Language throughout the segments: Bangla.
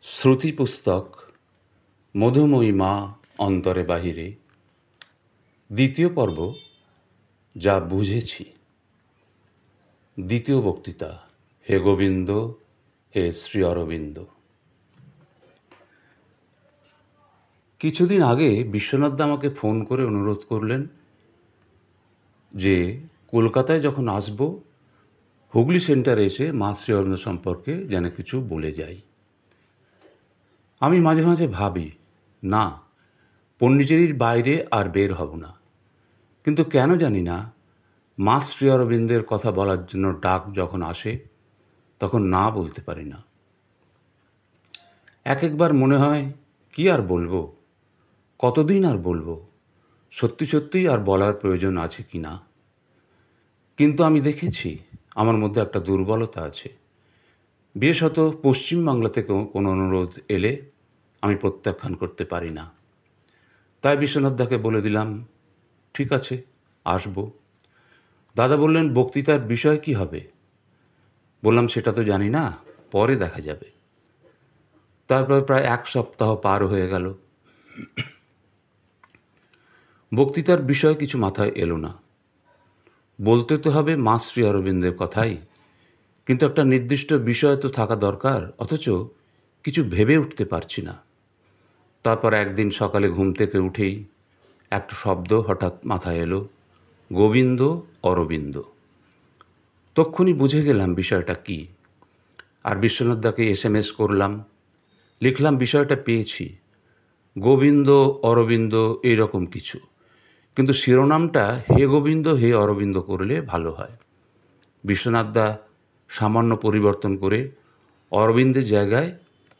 শ্রুতি পুস্তক মধুময়ী মা অন্তরে বাহিরে, দ্বিতীয় পর্ব, যা বুঝেছি। দ্বিতীয় বক্তৃতা। হে গোবিন্দ, হে শ্রী অরবিন্দ। কিছুদিন আগে বিশ্বনাথদা আমাকে ফোন করে অনুরোধ করলেন যে কলকাতায় যখন আসব, হুগলি সেন্টারে এসে মা শ্রী অরবিন্দ সম্পর্কে যেন কিছু বলে যাই। আমি মাঝে মাঝে ভাবি, না, পণ্ডিচেরির বাইরে আর বের হব না। কিন্তু কেন জানি না, মা শ্রী অরবিন্দের কথা বলার জন্য ডাক যখন আসে, তখন না বলতে পারি না। এক একবার মনে হয়, কি আর বলবো, কতদিন আর বলবো, সত্যি সত্যিই আর বলার প্রয়োজন আছে কি না। কিন্তু আমি দেখেছি আমার মধ্যে একটা দুর্বলতা আছে। বিশেষত পশ্চিমবাংলা থেকেও কোনো অনুরোধ এলে আমি প্রত্যাখ্যান করতে পারি না। তাই বিশ্বনাথদাকে বলে দিলাম, ঠিক আছে, আসব। দাদা বললেন, বক্তৃতার বিষয় কি হবে? বললাম, সেটা তো জানি না, পরে দেখা যাবে। তারপর প্রায় এক সপ্তাহ পার হয়ে গেল। বক্তৃতার বিষয় কিছু মাথায় এলো না। বলতে তো হবে মা শ্রী অরবিন্দের কথাই, কিন্তু একটা নির্দিষ্ট বিষয় তো থাকা দরকার, অথচ কিছু ভেবে উঠতে পারছি না। তারপর একদিন সকালে ঘুম থেকে উঠেই একটা শব্দ হঠাৎ মাথায় এলো, গোবিন্দ অরবিন্দ। তক্ষুনি বুঝে গেলাম বিষয়টা কি। আর বিশ্বনাথদাকে SMS করলাম, লিখলাম বিষয়টা পেয়েছি, গোবিন্দ অরবিন্দ এইরকম কিছু, কিন্তু শিরোনামটা হে গোবিন্দ হে অরবিন্দ করলে ভালো হয়। বিশ্বনাথদা সামান্য পরিবর্তন করে অরবিন্দের জায়গায়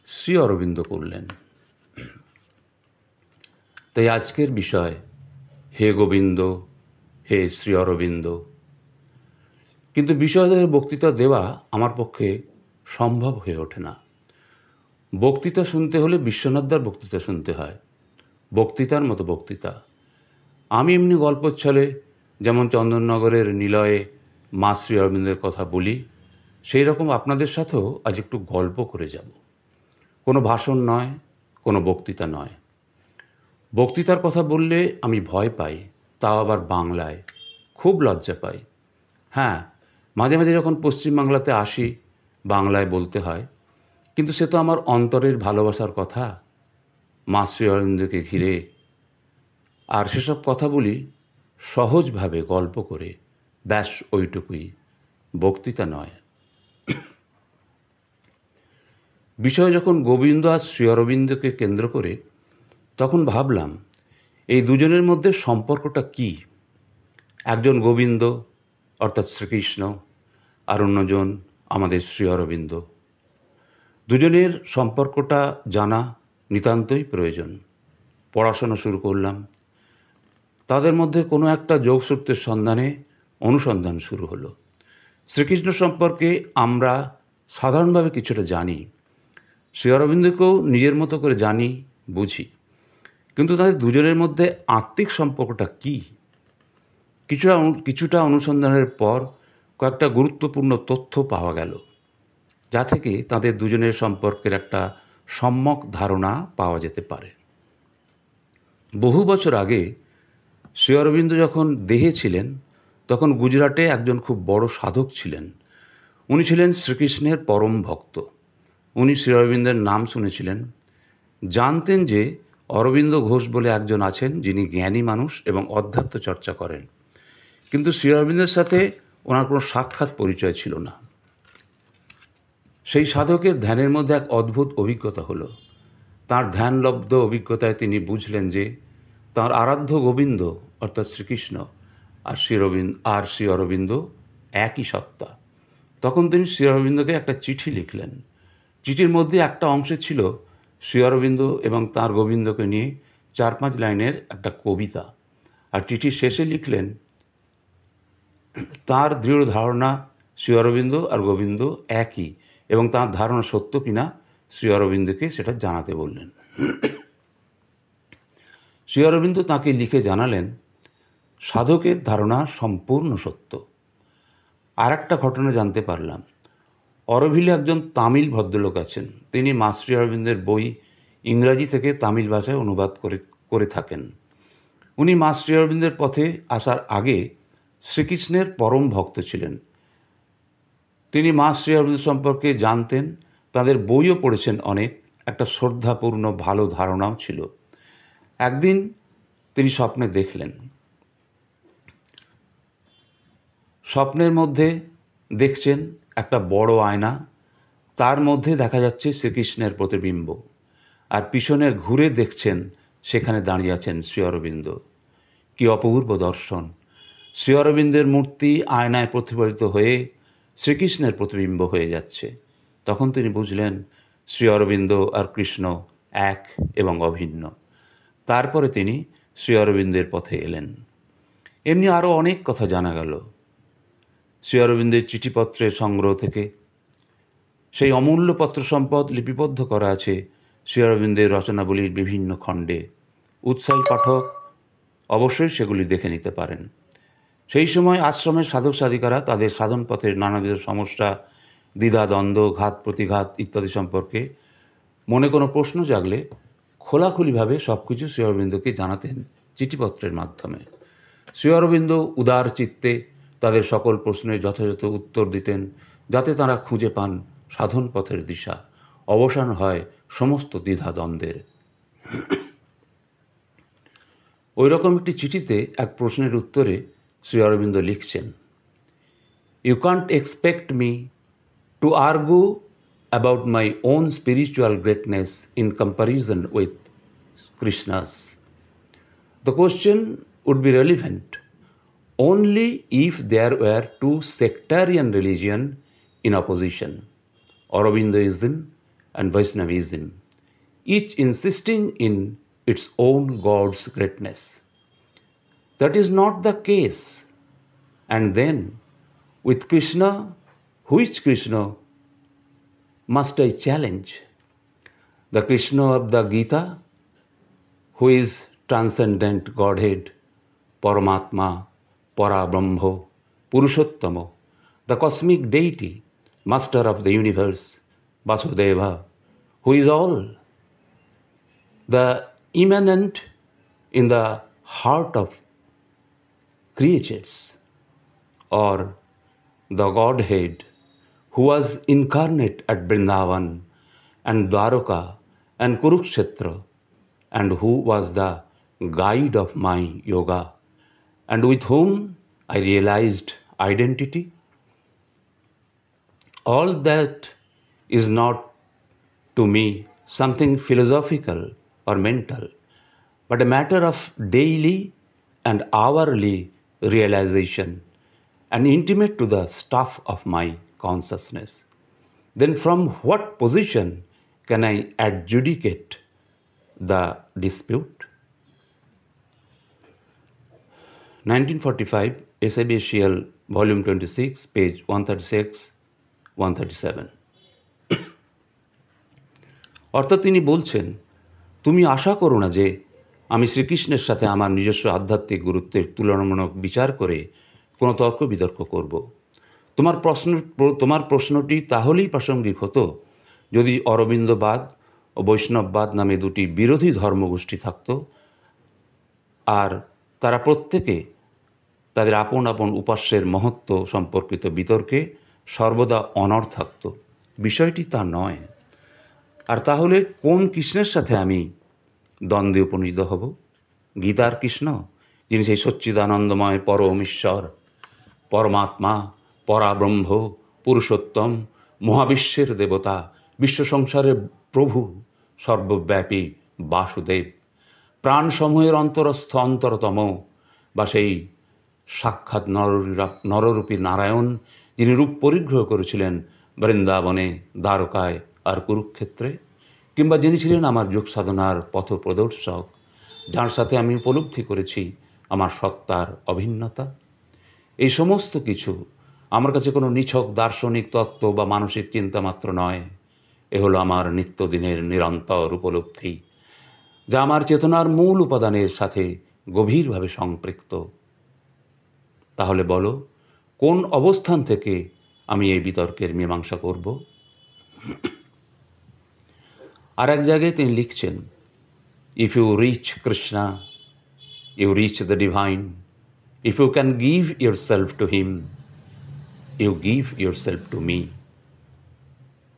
শ্রী অরবিন্দ করলেন। তাই আজকের বিষয় হে গোবিন্দ, হে শ্রী অরবিন্দ। কিন্তু বিষয়দের বক্তৃতা দেওয়া আমার পক্ষে সম্ভব হয়ে ওঠে না। বক্তৃতা শুনতে হলে বিশ্বনাথদার বক্তৃতা শুনতে হয়, বক্তৃতার মতো বক্তৃতা। আমি এমনি গল্পচ্ছলে, যেমন চন্দননগরের নিলয়ে মা শ্রী অরবিন্দের কথা বলি, সেই রকম আপনাদের সাথেও আজ একটু গল্প করে যাব। কোনো ভাষণ নয়, কোনো বক্তৃতা নয়। বক্তৃতার কথা বললে আমি ভয় পাই, তাও আবার বাংলায়, খুব লজ্জা পাই। হ্যাঁ, মাঝে মাঝে যখন পশ্চিমবাংলাতে আসি, বাংলায় বলতে হয়, কিন্তু সে তো আমার অন্তরের ভালোবাসার কথা, মা শ্রী অরবিন্দকে ঘিরে। আর সেসব কথা বলি সহজভাবে, গল্প করে, ব্যাস ওইটুকুই, বক্তৃতা নয়। বিষয় যখন গোবিন্দ আর শ্রী অরবিন্দকে কেন্দ্র করে, তখন ভাবলাম এই দুজনের মধ্যে সম্পর্কটা কি। একজন গোবিন্দ অর্থাৎ শ্রীকৃষ্ণ, আর অন্যজন আমাদের শ্রী অরবিন্দ। দুজনের সম্পর্কটা জানা নিতান্তই প্রয়োজন। পড়াশোনা শুরু করলাম, তাদের মধ্যে কোনো একটা যোগসূত্রের সন্ধানে অনুসন্ধান শুরু হলো। শ্রীকৃষ্ণ সম্পর্কে আমরা সাধারণভাবে কিছুটা জানি, শ্রী অরবিন্দকেও নিজের মতো করে জানি, বুঝি, কিন্তু তাদের দুজনের মধ্যে আত্মিক সম্পর্কটা কি? কিছুটা অনুসন্ধানের পর কয়েকটা গুরুত্বপূর্ণ তথ্য পাওয়া গেল, যা থেকে তাদের দুজনের সম্পর্কের একটা সম্যক ধারণা পাওয়া যেতে পারে। বহু বছর আগে শ্রী অরবিন্দ যখন দেহে ছিলেন, তখন গুজরাটে একজন খুব বড় সাধক ছিলেন। উনি ছিলেন শ্রীকৃষ্ণের পরম ভক্ত। উনি শ্রী অরবিন্দের নাম শুনেছিলেন, জানতেন যে অরবিন্দ ঘোষ বলে একজন আছেন যিনি জ্ঞানী মানুষ এবং অধ্যাত্ম চর্চা করেন, কিন্তু শ্রী অরবিন্দের সাথে ওনার কোনো সাক্ষাৎ পরিচয় ছিল না। সেই সাধকের ধ্যানের মধ্যে এক অদ্ভুত অভিজ্ঞতা হলো। তাঁর ধ্যানলব্ধ অভিজ্ঞতায় তিনি বুঝলেন যে তাঁর আরাধ্য গোবিন্দ অর্থাৎ শ্রীকৃষ্ণ আর শ্রী অরবিন্দ একই সত্তা। তখন তিনি শ্রী অরবিন্দকে একটা চিঠি লিখলেন। চিঠির মধ্যে একটা অংশে ছিল শ্রী অরবিন্দ এবং তাঁর গোবিন্দকে নিয়ে 4-5 লাইনের একটা কবিতা। আর চিঠির শেষে লিখলেন, তাঁর দৃঢ় ধারণা শ্রী অরবিন্দ আর গোবিন্দ একই, এবং তাঁর ধারণা সত্য কিনা শ্রী অরবিন্দকে সেটা জানাতে বললেন। শ্রী অরবিন্দ তাঁকে লিখে জানালেন, সাধকের ধারণা সম্পূর্ণ সত্য। আর একটা ঘটনা জানতে পারলাম, অরোভিলে একজন তামিল ভদ্রলোক আছেন। তিনি মা শ্রী অরবিন্দের বই ইংরাজি থেকে তামিল ভাষায় অনুবাদ করে থাকেন। উনি মা শ্রী অরবিন্দের পথে আসার আগে শ্রীকৃষ্ণের পরম ভক্ত ছিলেন। তিনি মা শ্রী অরবিন্দ সম্পর্কে জানতেন, তাদের বইও পড়েছেন অনেক, একটা শ্রদ্ধাপূর্ণ ভালো ধারণাও ছিল। একদিন তিনি স্বপ্নে দেখলেন, স্বপ্নের মধ্যে দেখছেন একটা বড় আয়না, তার মধ্যে দেখা যাচ্ছে শ্রীকৃষ্ণের প্রতিবিম্ব, আর পিছনে ঘুরে দেখছেন সেখানে দাঁড়িয়ে আছেন শ্রী অরবিন্দ। কি অপূর্ব দর্শন! শ্রী অরবিন্দের মূর্তি আয়নায় প্রতিফলিত হয়ে শ্রীকৃষ্ণের প্রতিবিম্ব হয়ে যাচ্ছে। তখন তিনি বুঝলেন শ্রী অরবিন্দ আর কৃষ্ণ এক এবং অভিন্ন। তারপরে তিনি শ্রী অরবিন্দের পথে এলেন। এমনি আরও অনেক কথা জানা গেল শ্রী অরবিন্দের চিঠিপত্রের সংগ্রহ থেকে। সেই অমূল্য পত্র সম্পদ লিপিবদ্ধ করা আছে শ্রী অরবিন্দের রচনাবলীর বিভিন্ন খণ্ডে। উৎসাহী পাঠক অবশ্যই সেগুলি দেখে নিতে পারেন। সেই সময় আশ্রমের সাধক সাধিকারা তাদের সাধন পথের নানাবিধ সমস্যা, দ্বিধাদ্বন্দ্ব, ঘাত প্রতিঘাত ইত্যাদি সম্পর্কে মনে কোনো প্রশ্ন জাগলে খোলাখুলিভাবে সব কিছু শ্রী অরবিন্দকে জানাতেন চিঠিপত্রের মাধ্যমে। শ্রী অরবিন্দ উদার চিত্তে তাদের সকল প্রশ্নের যথাযথ উত্তর দিতেন, যাতে তারা খুঁজে পান সাধন পথের দিশা, অবসান হয় সমস্ত দ্বিধাদ্বন্দ্বের। ওই রকম একটি চিঠিতে এক প্রশ্নের উত্তরে শ্রী অরবিন্দ লিখছেন, "You can't expect me to argue about my own spiritual greatness in comparison with Krishna's. The question would be relevant only if there were two sectarian religions in opposition, Aurobindoism and Vaishnavism, each insisting in its own God's greatness. That is not the case. And then, with Krishna, which Krishna must I challenge? The Krishna of the Gita, who is transcendent Godhead, Paramatma, Parabrahma, Purushottama, the cosmic deity, master of the universe, Vasudeva, who is all, the immanent in the heart of creatures, or the Godhead who was incarnate at Vrindavan and Dwaraka and Kurukshetra, and who was the guide of my yoga, and with whom I realized identity. All that is not to me something philosophical or mental, but a matter of daily and hourly realization, and intimate to the stuff of my consciousness. Then from what position can I adjudicate the dispute?" 1945, SABCL, Volume 26, page 136-137। অর্থাৎ তিনি বলছেন, তুমি আশা করো না যে আমি শ্রীকৃষ্ণের সাথে আমার নিজস্ব আধ্যাত্মিক গুরুত্বের তুলনামূলক বিচার করে কোনো তর্ক বিতর্ক করব। তোমার প্রশ্নটি তাহলেই প্রাসঙ্গিক হতো যদি অরবিন্দবাদ ও বৈষ্ণববাদ নামে দুটি বিরোধী ধর্মগোষ্ঠী থাকত, আর তারা প্রত্যেকে তাদের আপন আপন উপাস্যের মহত্ব সম্পর্কিত বিতর্কে সর্বদা অনড় থাকত। বিষয়টি তা নয়। আর তাহলে কোন কৃষ্ণের সাথে আমি দ্বন্দ্বে উপনীত হব? গীতার কৃষ্ণ, যিনি সেই সচ্চিদানন্দময় পরম ঈশ্বর, পরমাত্মা, পরাব্রহ্ম, পুরুষোত্তম, মহাবিশ্বের দেবতা, বিশ্ব সংসারের প্রভু, সর্বব্যাপী বাসুদেব, প্রাণসমূহের অন্তরস্থ অন্তরতম, বা সেই সাক্ষাৎ নররূপী নারায়ণ, যিনি রূপ পরিগ্রহ করেছিলেন বৃন্দাবনে, দ্বারকায় আর কুরুক্ষেত্রে, কিংবা যিনি ছিলেন আমার যোগ সাধনার পথ প্রদর্শক, যার সাথে আমি উপলব্ধি করেছি আমার সত্তার অভিন্নতা। এই সমস্ত কিছু আমার কাছে কোনো নিছক দার্শনিক তত্ত্ব বা মানসিক চিন্তা মাত্র নয়। এ হলো আমার নিত্যদিনের নিরন্তর উপলব্ধি, যা আমার চেতনার মূল উপাদানের সাথে গভীরভাবে সম্পৃক্ত। তাহলে বলো, কোন অবস্থান থেকে আমি এই বিতর্কের মীমাংসা করব। আর এক জায়গায় তিনি লিখছেন, if you reach Krishna you reach the divine, if you can give yourself to him you give yourself to me.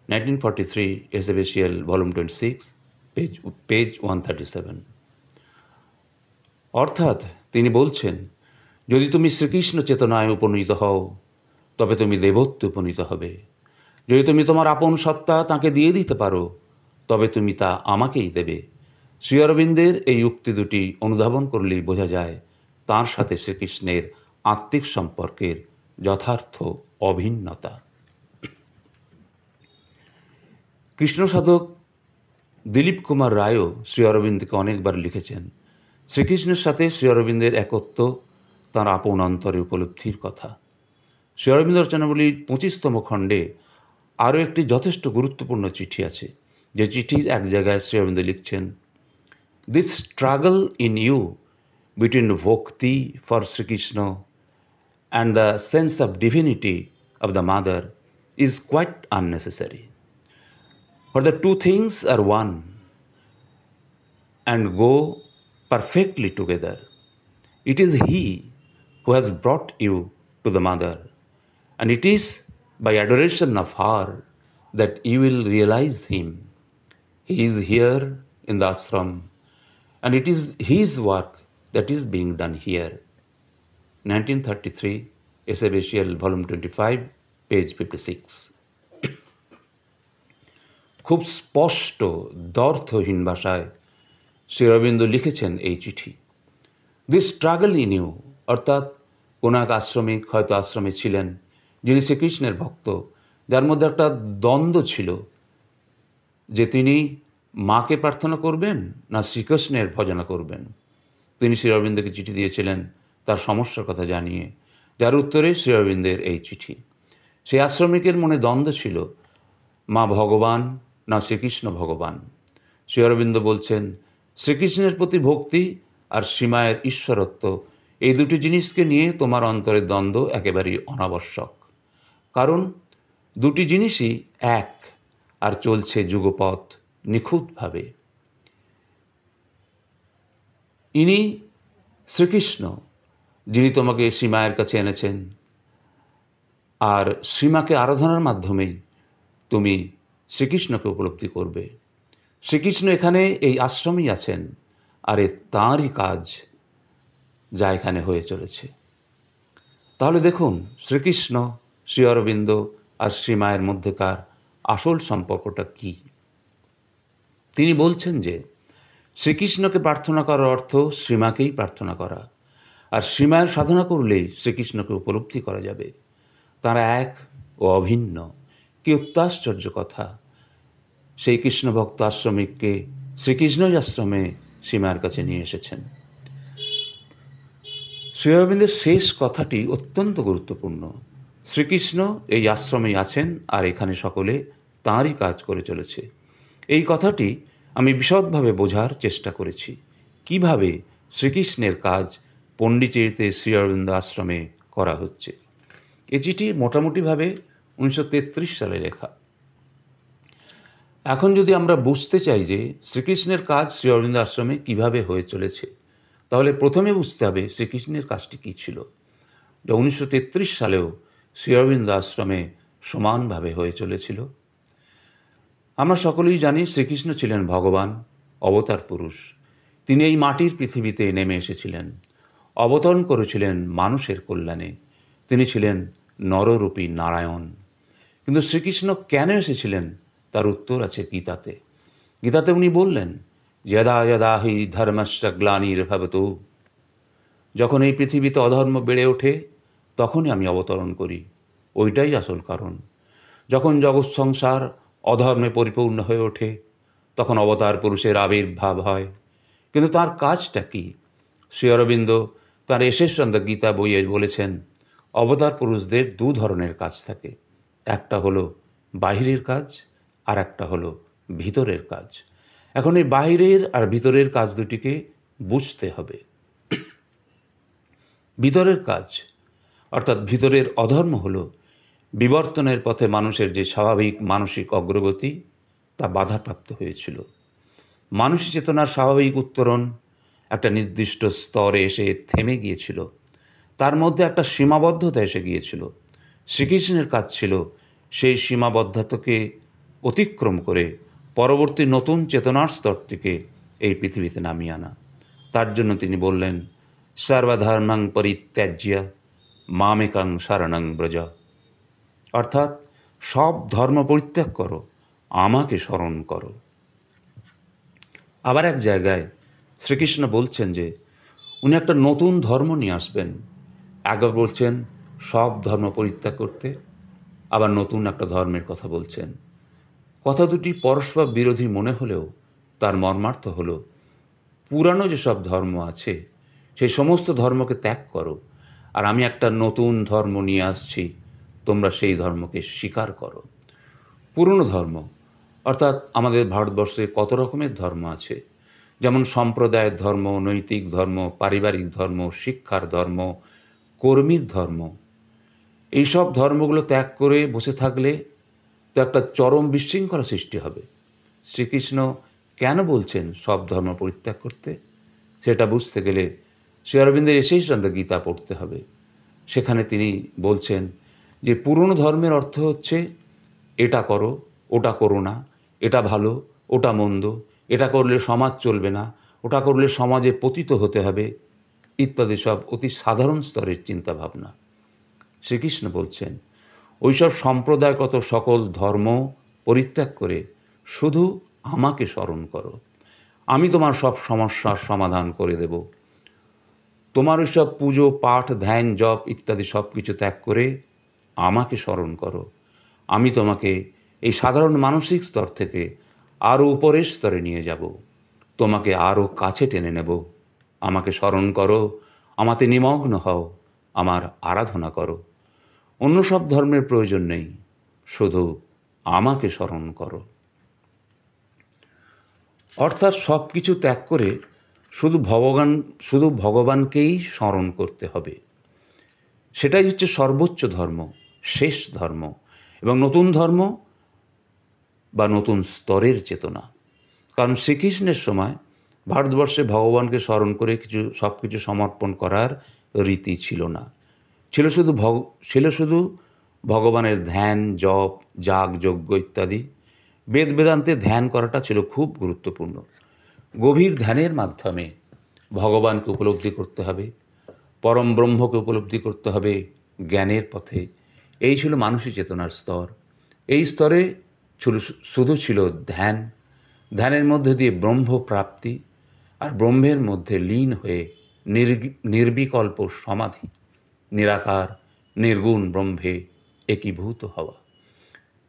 1943 SABCL volume 26 page 137। অর্থাৎ তিনি বলছেন, যদি তুমি শ্রীকৃষ্ণ চেতনায় উপনীত হও তবে তুমি দেবত্বে উপনীত হবে। যদি তুমি তোমার আপন সত্তা তাঁকে দিয়ে দিতে পারো তবে তুমি তা আমাকেই দেবে। শ্রী অরবিন্দের এই উক্তি দুটি অনুধাবন করলেই বোঝা যায় তাঁর সাথে শ্রীকৃষ্ণের আত্মিক সম্পর্কের যথার্থ অভিন্নতা। কৃষ্ণ সাধক দিলীপ কুমার রায়ও শ্রী অরবিন্দকে অনেকবার লিখেছেন শ্রীকৃষ্ণের সাথে শ্রী অরবিন্দের একত্ব তাঁর আপন অন্তরে উপলব্ধির কথা। শ্রী অরবিন্দ রচনাবলীর 25তম খণ্ডে আরও একটি যথেষ্ট গুরুত্বপূর্ণ চিঠি আছে, যে চিঠির এক জায়গায় শ্রী অরবিন্দ লিখছেন, this struggle in you between bhakti for Shri Krishna and the sense of divinity of the mother is quite unnecessary, for the two things are one and go perfectly together. It is He who has brought you to the Mother, and it is by adoration of her that you will realize Him. He is here in the ashram, and it is His work that is being done here. 1933, SABCL Volume 25, page 56. খুব স্পষ্ট দ্ব্যর্থহীন ভাষায় শ্রী অরবিন্দ লিখেছেন এই চিঠি। দিস স্ট্রাগল ইন ইউ, অর্থাৎ কোন এক আশ্রমিক হয়তো আশ্রমে ছিলেন যিনি শ্রীকৃষ্ণের ভক্ত, যার মধ্যে একটা দ্বন্দ্ব ছিল যে তিনি মাকে প্রার্থনা করবেন না শ্রীকৃষ্ণের ভজনা করবেন। তিনি শ্রী অরবিন্দকে চিঠি দিয়েছিলেন তার সমস্যার কথা জানিয়ে, যার উত্তরে শ্রী অরবিন্দের এই চিঠি। সেই আশ্রমিকের মনে দ্বন্দ্ব ছিল, মা ভগবান না শ্রীকৃষ্ণ ভগবান। শ্রী অরবিন্দ বলছেন, শ্রীকৃষ্ণের প্রতি ভক্তি আর শ্রীমায়ের ঈশ্বরত্ব, এই দুটি জিনিসকে নিয়ে তোমার অন্তরের দ্বন্দ্ব একেবারেই অনাবশ্যক। কারণ দুটি জিনিসই এক আর চলছে যুগপৎ নিখুঁতভাবে। ইনি শ্রীকৃষ্ণ যিনি তোমাকে শ্রীমায়ের কাছে এনেছেন, আর শ্রীমাকে আরাধনার মাধ্যমেই তুমি শ্রীকৃষ্ণকে উপলব্ধি করবে। শ্রীকৃষ্ণ এখানে এই আশ্রমেই আছেন, আর তাঁরই কাজ যা এখানে হয়ে চলেছে। তাহলে দেখুন শ্রীকৃষ্ণ, শ্রী অরবিন্দ আর শ্রীমায়ের মধ্যেকার আসল সম্পর্কটা কি। তিনি বলছেন যে শ্রীকৃষ্ণকে প্রার্থনা করার অর্থ শ্রীমাকেই প্রার্থনা করা, আর শ্রীমায়ের সাধনা করলেই শ্রীকৃষ্ণকে উপলব্ধি করা যাবে। তাঁরা এক ও অভিন্ন। কি অত্যাশ্চর্য কথা! সেই কৃষ্ণভক্ত আশ্রমিককে শ্রীকৃষ্ণই আশ্রমে শ্রীমায়ের কাছে নিয়ে এসেছেন। শ্রী অরবিন্দের শেষ কথাটি অত্যন্ত গুরুত্বপূর্ণ। শ্রীকৃষ্ণ এই আশ্রমেই আছেন, আর এখানে সকলে তাঁরই কাজ করে চলেছে। এই কথাটি আমি বিশদভাবে বোঝার চেষ্টা করেছি, কিভাবে শ্রীকৃষ্ণের কাজ পণ্ডিচেরিতে শ্রী অরবিন্দ আশ্রমে করা হচ্ছে। এ চিঠি মোটামুটিভাবে 1933 সালে লেখা। এখন যদি আমরা বুঝতে চাই যে শ্রীকৃষ্ণের কাজ শ্রী অরবিন্দ আশ্রমে কিভাবে হয়ে চলেছে, তাহলে প্রথমে বুঝতে হবে শ্রীকৃষ্ণের কাজটি কী ছিল, যা 1933 সালেও শ্রী অরবিন্দ আশ্রমে সমানভাবে হয়ে চলেছিল। আমরা সকলেই জানি শ্রীকৃষ্ণ ছিলেন ভগবান, অবতার পুরুষ। তিনি এই মাটির পৃথিবীতে নেমে এসেছিলেন, অবতরণ করেছিলেন মানুষের কল্যাণে। তিনি ছিলেন নররূপী নারায়ণ। কিন্তু শ্রীকৃষ্ণ কেন এসেছিলেন তার উত্তর আছে গীতাতে। গীতাতে উনি বললেন, যদা যদা হি ধর্মস্য গ্লানির্ভবতু, যখন এই পৃথিবীতে অধর্ম বেড়ে ওঠে তখনই আমি অবতরণ করি। ওইটাই আসল কারণ। যখন জগৎ সংসার অধর্মে পরিপূর্ণ হয়ে ওঠে তখন অবতার পুরুষের আবির্ভাব হয়। কিন্তু তার কাজটা কি? শ্রী অরবিন্দ তাঁর এসেশ্বন্দ গীতা বইয়ে বলেছেন, অবতার পুরুষদের দু ধরনের কাজ থাকে। একটা হলো বাহিরের কাজ, আর একটা হলো ভিতরের কাজ। এখন এই বাহিরের আর ভিতরের কাজ দুটিকে বুঝতে হবে। ভিতরের কাজ অর্থাৎ ভিতরের অধর্ম হলো বিবর্তনের পথে মানুষের যে স্বাভাবিক মানসিক অগ্রগতি তা বাধাপ্রাপ্ত হয়েছিল। মানসিক চেতনার স্বাভাবিক উত্তরণ একটা নির্দিষ্ট স্তরে এসে থেমে গিয়েছিল, তার মধ্যে একটা সীমাবদ্ধতা এসে গিয়েছিল। শ্রীকৃষ্ণের কাজ ছিল সেই সীমাবদ্ধতাকে অতিক্রম করে পরবর্তী নতুন চেতনার স্তরটিকে এই পৃথিবীতে নামিয়ে আনা। তার জন্য তিনি বললেন, সর্বধর্মাং পরিত্যাজ্য মামেকাং শরণং ব্রজ, অর্থাৎ সব ধর্ম পরিত্যাগ করো, আমাকে স্মরণ করো। আবার এক জায়গায় শ্রীকৃষ্ণ বলছেন যে উনি একটা নতুন ধর্ম নিয়ে আসবেন। একবার বলছেন সব ধর্ম পরিত্যাগ করতে, আবার নতুন একটা ধর্মের কথা বলছেন। কথা দুটি পরস্পর বিরোধী মনে হলেও তার মর্মার্থ হলো, পুরানো যেসব ধর্ম আছে সেই সমস্ত ধর্মকে ত্যাগ করো, আর আমি একটা নতুন ধর্ম নিয়ে আসছি, তোমরা সেই ধর্মকে স্বীকার করো। পুরনো ধর্ম অর্থাৎ আমাদের ভারতবর্ষে কত রকমের ধর্ম আছে, যেমন সম্প্রদায়ের ধর্ম, নৈতিক ধর্ম, পারিবারিক ধর্ম, শিক্ষার ধর্ম, কর্মীর ধর্ম। এইসব ধর্মগুলো ত্যাগ করে বসে থাকলে তো একটা চরম বিশৃঙ্খলা সৃষ্টি হবে। শ্রীকৃষ্ণ কেন বলছেন সব ধর্ম পরিত্যাগ করতে, সেটা বুঝতে গেলে শ্রী অরবিন্দের এসেই গীতা পড়তে হবে। সেখানে তিনি বলছেন যে পুরনো ধর্মের অর্থ হচ্ছে এটা করো, ওটা করো না, এটা ভালো, ওটা মন্দ, এটা করলে সমাজ চলবে না, ওটা করলে সমাজে পতিত হতে হবে, ইত্যাদি সব অতি সাধারণ স্তরের চিন্তাভাবনা। শ্রীকৃষ্ণ বলছেন ওইসব সম্প্রদায়গত সকল ধর্ম পরিত্যাগ করে শুধু আমাকে স্মরণ করো, আমি তোমার সব সমস্যার সমাধান করে দেব। তোমার ওইসব পুজো পাঠ ধ্যান জপ ইত্যাদি সব কিছু ত্যাগ করে আমাকে স্মরণ করো, আমি তোমাকে এই সাধারণ মানসিক স্তর থেকে আরও উপরের স্তরে নিয়ে যাব, তোমাকে আরও কাছে টেনে নেব। আমাকে স্মরণ করো, আমাতে নিমগ্ন হও, আমার আরাধনা করো। অন্য সব ধর্মের প্রয়োজন নেই, শুধু আমাকে স্মরণ করো। অর্থাৎ সব কিছু ত্যাগ করে শুধু ভগবানকেই স্মরণ করতে হবে। সেটাই হচ্ছে সর্বোচ্চ ধর্ম, শেষ ধর্ম এবং নতুন ধর্ম বা নতুন স্তরের চেতনা। কারণ শ্রীকৃষ্ণের সময় ভারতবর্ষে ভগবানকে স্মরণ করে সব কিছু সমর্পণ করার রীতি ছিল না। ছিল শুধু ভগবানের ধ্যান জপ যাগ যজ্ঞ ইত্যাদি। বেদান্তে ধ্যান করাটা ছিল খুব গুরুত্বপূর্ণ। গভীর ধ্যানের মাধ্যমে ভগবানকে উপলব্ধি করতে হবে, পরম ব্রহ্মকে উপলব্ধি করতে হবে জ্ঞানের পথে। এই ছিল মানসিক চেতনার স্তর। এই স্তরে শুধু ছিল ধ্যান, ধ্যানের মধ্যে দিয়ে ব্রহ্ম প্রাপ্তি, আর ব্রহ্মের মধ্যে লীন হয়ে নির্বিকল্প সমাধি, নিরাকার নির্গুণ ব্রহ্মে একীভূত হওয়া।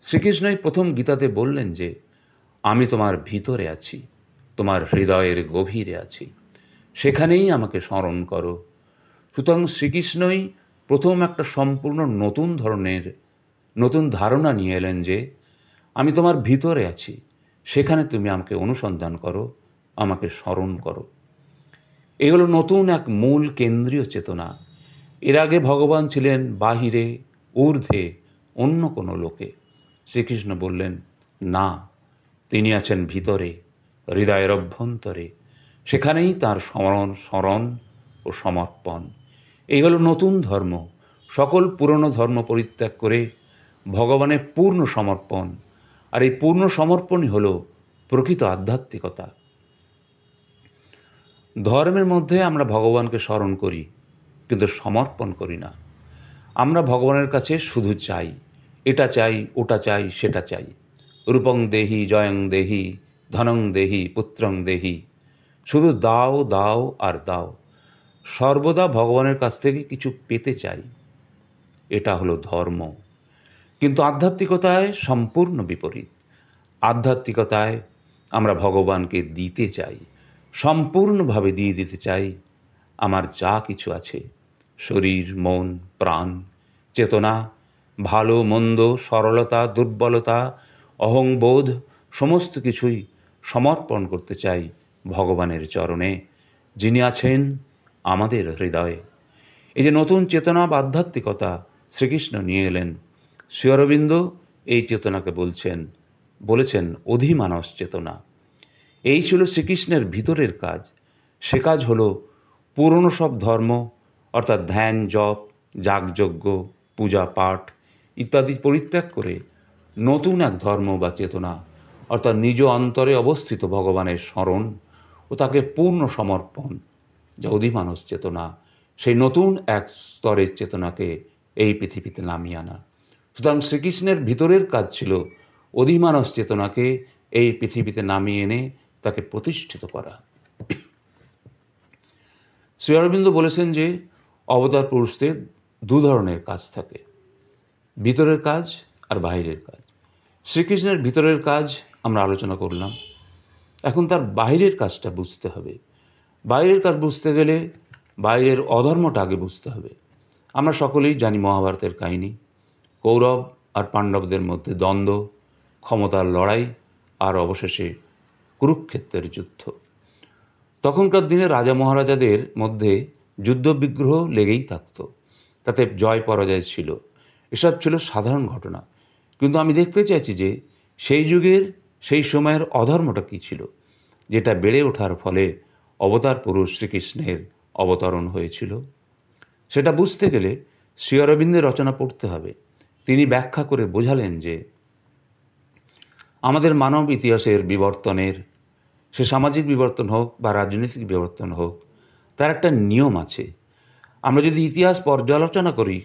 শ্রীকৃষ্ণই প্রথম গীতাতে বললেন যে আমি তোমার ভিতরে আছি, তোমার হৃদয়ের গভীরে আছি, সেখানেই আমাকে স্মরণ করো। সুতরাং শ্রীকৃষ্ণই প্রথম একটা সম্পূর্ণ নতুন ধারণা নিয়ে এলেন যে আমি তোমার ভিতরে আছি, সেখানে তুমি আমাকে অনুসন্ধান করো, আমাকে স্মরণ করো। এগুলো নতুন এক মূল কেন্দ্রীয় চেতনা। এর আগে ভগবান ছিলেন বাহিরে, ঊর্ধ্বে, অন্য কোনো লোকে। শ্রীকৃষ্ণ বললেন না, তিনি আছেন ভিতরে, হৃদয়ের অভ্যন্তরে, সেখানেই তার স্মরণ ও সমর্পণ। এই হলো নতুন ধর্ম। সকল পুরনো ধর্ম পরিত্যাগ করে ভগবানের পূর্ণ সমর্পণ, আর এই পূর্ণ সমর্পণই হলো প্রকৃত আধ্যাত্মিকতা। ধর্মের মধ্যে আমরা ভগবানকে স্মরণ করি, কিন্তু সমর্পণ করি না। আমরা ভগবানের কাছে শুধু চাই, এটা চাই, ওটা চাই, সেটা চাই। রূপং দেহি, জয়ং দেহি, ধনং দেহি, পুত্রং দেহি। শুধু দাও দাও আর দাও। সর্বদা ভগবানের কাছ থেকে কিছু পেতে চাই। এটা হলো ধর্ম। কিন্তু আধ্যাত্মিকতায় সম্পূর্ণ বিপরীত। আধ্যাত্মিকতায় আমরা ভগবানকে দিতে চাই, সম্পূর্ণভাবে দিয়ে দিতে চাই আমার যা কিছু আছে, শরীর, মন, প্রাণ, চেতনা, ভালো মন্দ, সরলতা, দুর্বলতা, অহংবোধ, সমস্ত কিছুই সমর্পণ করতে চাই ভগবানের চরণে, যিনি আছেন আমাদের হৃদয়ে। এই যে নতুন চেতনা বা আধ্যাত্মিকতা শ্রীকৃষ্ণ নিয়ে এলেন, শ্রী অরবিন্দ এই চেতনাকে বলেছেন অধিমানস চেতনা। এই ছিল শ্রীকৃষ্ণের ভিতরের কাজ। সে কাজ হলো পুরনো সব ধর্ম অর্থাৎ ধ্যান, জপ, যাগযজ্ঞ, পূজা পাঠ ইত্যাদি পরিত্যাগ করে নতুন এক ধর্ম বা চেতনা অর্থাৎ নিজ অন্তরে অবস্থিত ভগবানের স্মরণ ও তাকে পূর্ণ সমর্পণ, যা অধিমানস চেতনা। সেই নতুন এক স্তরের চেতনাকে এই পৃথিবীতে নামিয়ে আনা। সুতরাং শ্রীকৃষ্ণের ভিতরের কাজ ছিল অধিমানস চেতনাকে এই পৃথিবীতে নামিয়ে এনে তাকে প্রতিষ্ঠিত করা। শ্রী অরবিন্দ বলেছেন যে অবতার পুরুষদের দু ধরনের কাজ থাকে, ভিতরের কাজ আর বাহিরের কাজ। শ্রীকৃষ্ণের ভিতরের কাজ আমরা আলোচনা করলাম, এখন তার বাহিরের কাজটা বুঝতে হবে। বাইরের কাজ বুঝতে গেলে বাইরের অধর্মটা আগে বুঝতে হবে। আমরা সকলেই জানি মহাভারতের কাহিনী, কৌরব আর পাণ্ডবদের মধ্যে দ্বন্দ্ব, ক্ষমতার লড়াই আর অবশেষে কুরুক্ষেত্রের যুদ্ধ। তখনকার দিনে রাজা মহারাজাদের মধ্যে যুদ্ধ বিগ্রহ লেগেই থাকত, তাতে জয় পরাজয় ছিল, এসব ছিল সাধারণ ঘটনা। কিন্তু আমি দেখতে চাইছি যে সেই যুগের সেই সময়ের অধর্মটা কী ছিল, যেটা বেড়ে ওঠার ফলে অবতার পুরুষ শ্রীকৃষ্ণের অবতরণ হয়েছিল। সেটা বুঝতে গেলে শ্রী অরবিন্দের রচনা পড়তে হবে। তিনি ব্যাখ্যা করে বোঝালেন যে আমাদের মানব ইতিহাসের বিবর্তনের, সে সামাজিক বিবর্তন হোক বা রাজনৈতিক বিবর্তন হোক, তার একটা নিয়ম আছে। আমরা যদি ইতিহাস পর্যালোচনা করি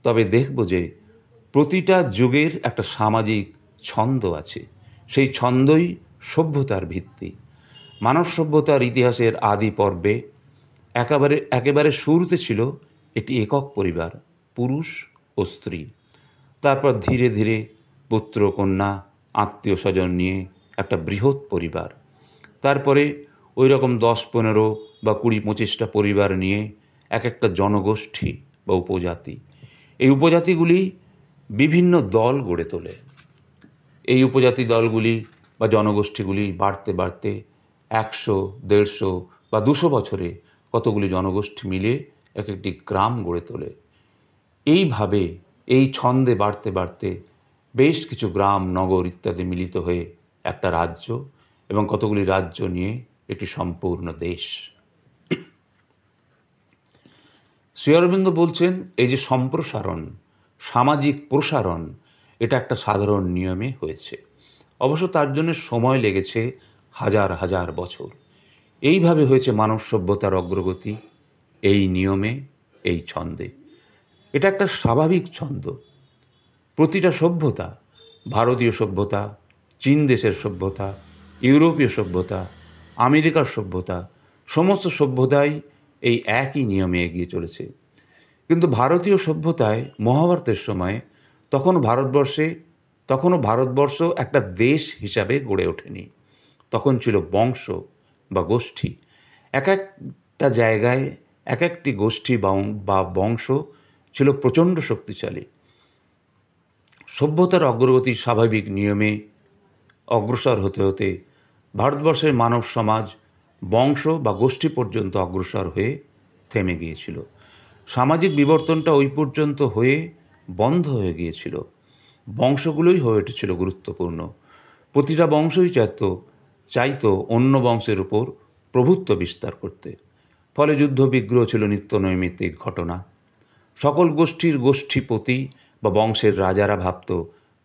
তবে দেখব যে প্রতিটা যুগের একটা সামাজিক ছন্দ আছে। সেই ছন্দই সভ্যতার ভিত্তি। মানব সভ্যতার ইতিহাসের আদি পর্বে একেবারে শুরুতে ছিল একটি একক পরিবার, পুরুষ ও স্ত্রী। তারপর ধীরে ধীরে পুত্র কন্যা আত্মীয় স্বজন নিয়ে একটা বৃহৎ পরিবার। তারপরে ওই রকম 10-15 বা 20-25টা পরিবার নিয়ে এক একটা জনগোষ্ঠী বা উপজাতি। এই উপজাতিগুলি বিভিন্ন দল গড়ে তোলে। এই উপজাতি দলগুলি বা জনগোষ্ঠীগুলি বাড়তে বাড়তে 100, 150 বা 200 বছরে কতগুলি জনগোষ্ঠী মিলে এক একটি গ্রাম গড়ে তোলে। এইভাবে এই ছন্দে বাড়তে বাড়তে বেশ কিছু গ্রাম, নগর ইত্যাদি মিলিত হয়ে একটা রাজ্য এবং কতগুলি রাজ্য নিয়ে একটি সম্পূর্ণ দেশ। শ্রী অরবিন্দ বলছেন এই যে সম্প্রসারণ, সামাজিক প্রসারণ, এটা একটা সাধারণ নিয়মে হয়েছে। অবশ্য তার জন্য সময় লেগেছে হাজার হাজার বছর। এইভাবে হয়েছে মানব সভ্যতার অগ্রগতি, এই নিয়মে, এই ছন্দে। এটা একটা স্বাভাবিক ছন্দ। প্রতিটা সভ্যতা, ভারতীয় সভ্যতা, চীন দেশের সভ্যতা, ইউরোপীয় সভ্যতা, আমেরিকার সভ্যতা, সমস্ত সভ্যতাই এই একই নিয়মে এগিয়ে চলেছে। কিন্তু ভারতীয় সভ্যতায় মহাভারতের সময় তখনও ভারতবর্ষ একটা দেশ হিসাবে গড়ে ওঠেনি। তখন ছিল বংশ বা গোষ্ঠী। এক একটা জায়গায় এক একটি গোষ্ঠী বা বংশ ছিল প্রচণ্ড শক্তিশালী। সভ্যতার অগ্রগতির স্বাভাবিক নিয়মে অগ্রসর হতে হতে ভারতবর্ষের মানব সমাজ বংশ বা গোষ্ঠী পর্যন্ত অগ্রসর হয়ে থেমে গিয়েছিল। সামাজিক বিবর্তনটা ওই পর্যন্ত হয়ে বন্ধ হয়ে গিয়েছিল। বংশগুলোই হয়ে উঠেছিল গুরুত্বপূর্ণ। প্রতিটা বংশই চাইতো অন্য বংশের উপর প্রভুত্ব বিস্তার করতে। ফলে যুদ্ধ বিগ্রহ ছিল নিত্য নৈমিত্তিক ঘটনা। সকল গোষ্ঠীর গোষ্ঠীপতি বা বংশের রাজারা ভাবত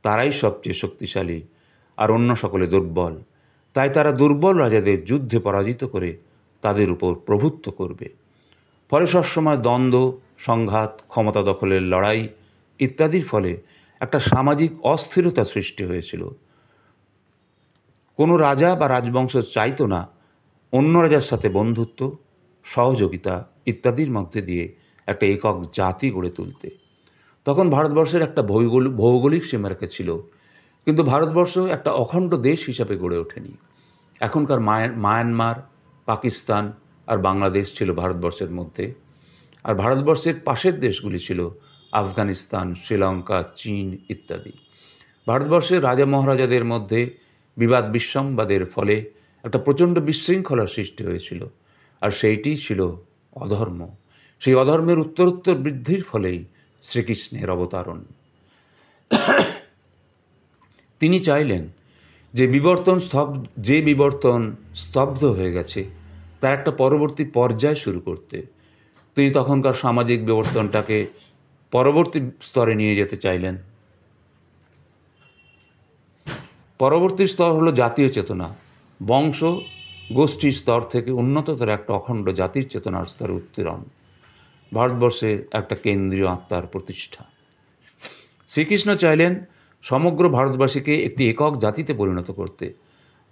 তারাই সবচেয়ে শক্তিশালী আর অন্য সকলে দুর্বল। তাই তারা দুর্বল রাজাদের যুদ্ধে পরাজিত করে তাদের উপর প্রভুত্ব করবে। ফলে সবসময় দ্বন্দ্ব, সংঘাত, ক্ষমতা দখলের লড়াই ইত্যাদির ফলে একটা সামাজিক অস্থিরতা সৃষ্টি হয়েছিল। কোনো রাজা বা রাজবংশ চাইতো না অন্য রাজার সাথে বন্ধুত্ব, সহযোগিতা ইত্যাদির মধ্যে দিয়ে একটা একক জাতি গড়ে তুলতে। তখন ভারতবর্ষের একটা ভৌগোলিক সীমারেখা ছিল, কিন্তু ভারতবর্ষ একটা অখণ্ড দেশ হিসাবে গড়ে ওঠেনি। এখনকার মায়ানমার, পাকিস্তান আর বাংলাদেশ ছিল ভারতবর্ষের মধ্যে, আর ভারতবর্ষের পাশের দেশগুলি ছিল আফগানিস্তান, শ্রীলঙ্কা, চীন ইত্যাদি। ভারতবর্ষের রাজা মহারাজাদের মধ্যে বিবাদ বিসম্বাদের ফলে একটা প্রচণ্ড বিশৃঙ্খলার সৃষ্টি হয়েছিল, আর সেইটি ছিল অধর্ম। সেই অধর্মের উত্তরোত্তর বৃদ্ধির ফলেই শ্রীকৃষ্ণের অবতারণ। তিনি চাইলেন যে বিবর্তন স্তব্ধ হয়ে গেছে তার একটা পরবর্তী পর্যায় শুরু করতে। তিনি তখনকার সামাজিক বিবর্তনটাকে পরবর্তী স্তরে নিয়ে যেতে চাইলেন। পরবর্তী স্তর হলো জাতীয় চেতনা, বংশ গোষ্ঠীর স্তর থেকে উন্নততর একটা অখণ্ড জাতির চেতনার স্তরে উত্তরণ, ভারতবর্ষের একটা কেন্দ্রীয় আত্মার প্রতিষ্ঠা। শ্রীকৃষ্ণ চাইলেন সমগ্র ভারতবাসীকে একটি একক জাতিতে পরিণত করতে।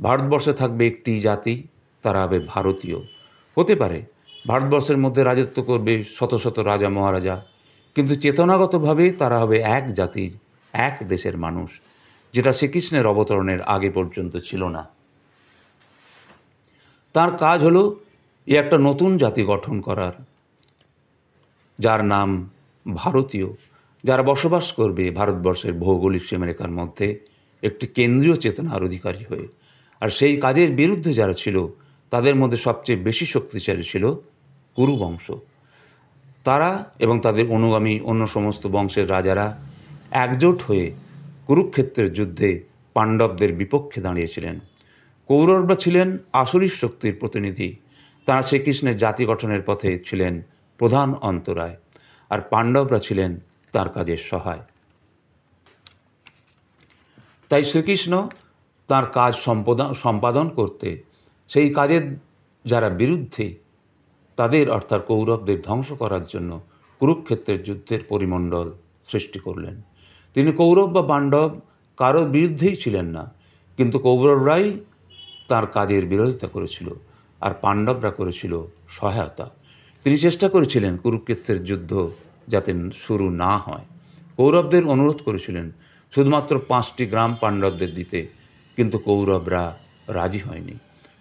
ভারতবর্ষে থাকবে একটি জাতি, তারা হবে ভারতীয়। হতে পারে ভারতবর্ষের মধ্যে রাজত্ব করবে শত শত রাজা মহারাজা, কিন্তু চেতনাগতভাবে তারা হবে এক জাতির, এক দেশের মানুষ, যেটা শ্রীকৃষ্ণের অবতরণের আগে পর্যন্ত ছিল না। তার কাজ হলো একটা নতুন জাতি গঠন করার, যার নাম ভারতীয়, যারা বসবাস করবে ভারতবর্ষের ভৌগোলিক সীমারেখার মধ্যে একটি কেন্দ্রীয় চেতনার অধিকারী হয়ে। আর সেই কাজের বিরুদ্ধে যারা ছিল তাদের মধ্যে সবচেয়ে বেশি শক্তিশালী ছিল কুরু বংশ। তারা এবং তাদের অনুগামী অন্য সমস্ত বংশের রাজারা একজোট হয়ে কুরুক্ষেত্রের যুদ্ধে পাণ্ডবদের বিপক্ষে দাঁড়িয়েছিলেন। কৌরবরা ছিলেন আসুরী শক্তির প্রতিনিধি, তাঁরা শ্রীকৃষ্ণের জাতি গঠনের পথে ছিলেন প্রধান অন্তরায়, আর পাণ্ডবরা ছিলেন তার কাজের সহায়। তাই শ্রীকৃষ্ণ তার কাজ সম্পাদন করতে সেই কাজের যারা বিরুদ্ধে তাদের অর্থাৎ কৌরবদের ধ্বংস করার জন্য কুরুক্ষেত্রের যুদ্ধের পরিমণ্ডল সৃষ্টি করলেন। তিনি কৌরব বা পাণ্ডব কারো বিরুদ্ধেই ছিলেন না, কিন্তু কৌরবরাই তার কাজের বিরোধিতা করেছিল আর পাণ্ডবরা করেছিল সহায়তা। তিনি চেষ্টা করেছিলেন কুরুক্ষেত্রের যুদ্ধ যাতে শুরু না হয়। কৌরবদের অনুরোধ করেছিলেন শুধুমাত্র 5টি গ্রাম পাণ্ডবদের দিতে, কিন্তু কৌরবরা রাজি হয়নি।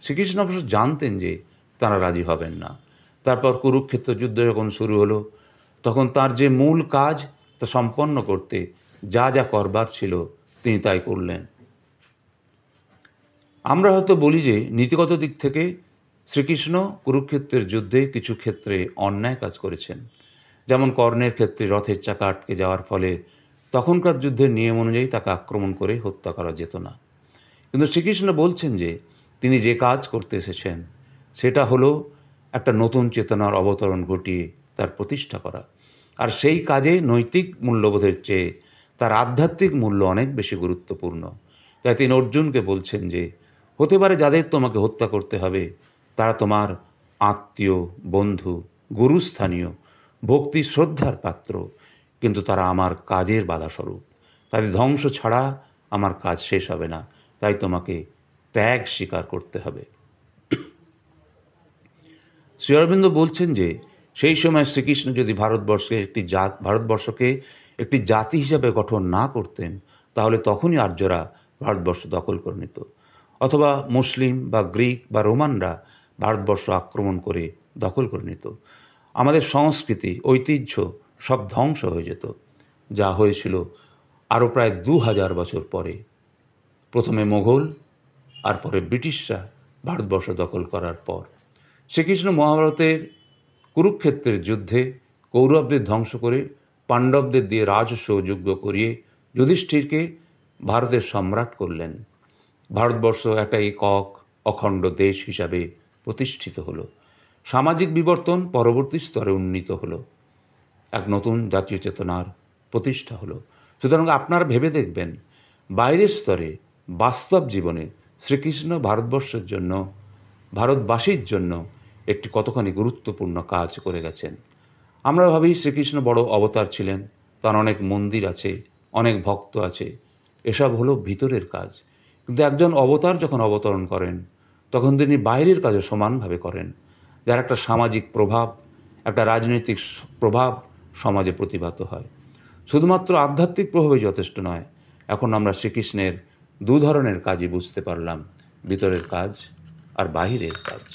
শ্রীকৃষ্ণ অবশ্য জানতেন যে তারা রাজি হবেন না। তারপর কুরুক্ষেত্র যুদ্ধ যখন শুরু হলো, তখন তার যে মূল কাজ তা সম্পন্ন করতে যা যা করবার ছিল তিনি তাই করলেন। আমরা হয়তো বলি যে নীতিগত দিক থেকে শ্রীকৃষ্ণ কুরুক্ষেত্রের যুদ্ধে কিছু ক্ষেত্রে অন্যায় কাজ করেছেন, যেমন কর্ণের ক্ষেত্রে রথের চাকা আটকে যাওয়ার ফলে তখনকার যুদ্ধের নিয়ম অনুযায়ী তাকে আক্রমণ করে হত্যা করা যেত না। কিন্তু শ্রীকৃষ্ণ বলছেন যে তিনি যে কাজ করতে এসেছেন সেটা হলো একটা নতুন চেতনার অবতরণ ঘটিয়ে তার প্রতিষ্ঠা করা, আর সেই কাজে নৈতিক মূল্যবোধের চেয়ে তার আধ্যাত্মিক মূল্য অনেক বেশি গুরুত্বপূর্ণ। তাই তিনি অর্জুনকে বলছেন যে হতে পারে যাদের তোমাকে হত্যা করতে হবে তারা তোমার আত্মীয়, বন্ধু, গুরুস্থানীয়, ভক্তি শ্রদ্ধার পাত্র, কিন্তু তারা আমার কাজের বাধাস্বরূপ। তাদের ধ্বংস ছাড়া আমার কাজ শেষ হবে না, তাই তোমাকে ত্যাগ স্বীকার করতে হবে। শ্রী অরবিন্দ বলছেন যে সেই সময় শ্রীকৃষ্ণ যদি ভারতবর্ষকে একটি জাতি হিসাবে গঠন না করতেন, তাহলে তখনই আর্যরা ভারতবর্ষ দখল করে নিত, অথবা মুসলিম বা গ্রিক বা রোমানরা ভারতবর্ষ আক্রমণ করে দখল করে নিত। আমাদের সংস্কৃতি, ঐতিহ্য সব ধ্বংস হয়ে যেত, যা হয়েছিল আরও প্রায় 2000 বছর পরে। প্রথমে মোগল আর পরে ব্রিটিশরা ভারতবর্ষ দখল করার পর। শ্রীকৃষ্ণ মহাভারতের কুরুক্ষেত্রের যুদ্ধে কৌরবদের ধ্বংস করে পাণ্ডবদের দিয়ে রাজস্ব যোগ্য করিয়ে যুধিষ্ঠিরকে ভারতের সম্রাট করলেন। ভারতবর্ষ একটা একক অখণ্ড দেশ হিসাবে প্রতিষ্ঠিত হলো। সামাজিক বিবর্তন পরবর্তী স্তরে উন্নীত হলো, এক নতুন জাতীয় চেতনার প্রতিষ্ঠা হলো। সুতরাং আপনারা ভেবে দেখবেন বাইরের স্তরে বাস্তব জীবনে শ্রীকৃষ্ণ ভারতবর্ষের জন্য, ভারতবাসীর জন্য একটি কতখানি গুরুত্বপূর্ণ কাজ করে গেছেন। আমরা ভাবি শ্রীকৃষ্ণ বড় অবতার ছিলেন, তার অনেক মন্দির আছে, অনেক ভক্ত আছে, এসব হলো ভিতরের কাজ। কিন্তু একজন অবতার যখন অবতরণ করেন তখন তিনি বাইরের কাজও সমানভাবে করেন, যার একটা সামাজিক প্রভাব, একটা রাজনৈতিক প্রভাব সমাজে প্রতিভাত হয়। শুধুমাত্র আধ্যাত্মিক প্রভাবে যথেষ্ট নয়। এখন আমরা শ্রীকৃষ্ণের 2 ধরনের কাজই বুঝতে পারলাম, ভিতরের কাজ আর বাহিরের কাজ।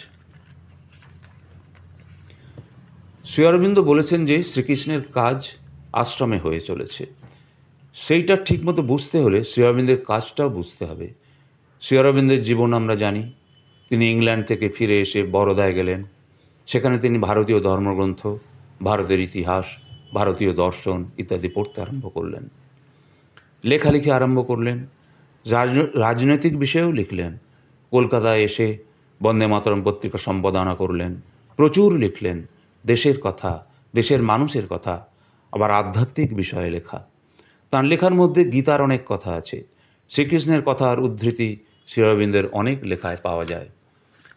শ্রী অরবিন্দ বলেছেন যে শ্রীকৃষ্ণের কাজ আশ্রমে হয়ে চলেছে। সেইটা ঠিকমতো বুঝতে হলে শ্রী অরবিন্দের কাজটাও বুঝতে হবে। শ্রী অরবিন্দের জীবন আমরা জানি। তিনি ইংল্যান্ড থেকে ফিরে এসে বরোদায় গেলেন। সেখানে তিনি ভারতীয় ধর্মগ্রন্থ, ভারতের ইতিহাস, ভারতীয় দর্শন ইত্যাদি পড়তে আরম্ভ করলেন। লেখালেখি আরম্ভ করলেন, রাজনৈতিক বিষয়েও লিখলেন। কলকাতায় এসে বন্দে মাতরম পত্রিকা সম্পাদনা করলেন, প্রচুর লিখলেন দেশের কথা, দেশের মানুষের কথা, আবার আধ্যাত্মিক বিষয়ে লেখা। তাঁর লেখার মধ্যে গীতার অনেক কথা আছে, শ্রীকৃষ্ণের কথার উদ্ধৃতি শ্রী অরবিন্দের অনেক লেখায় পাওয়া যায়।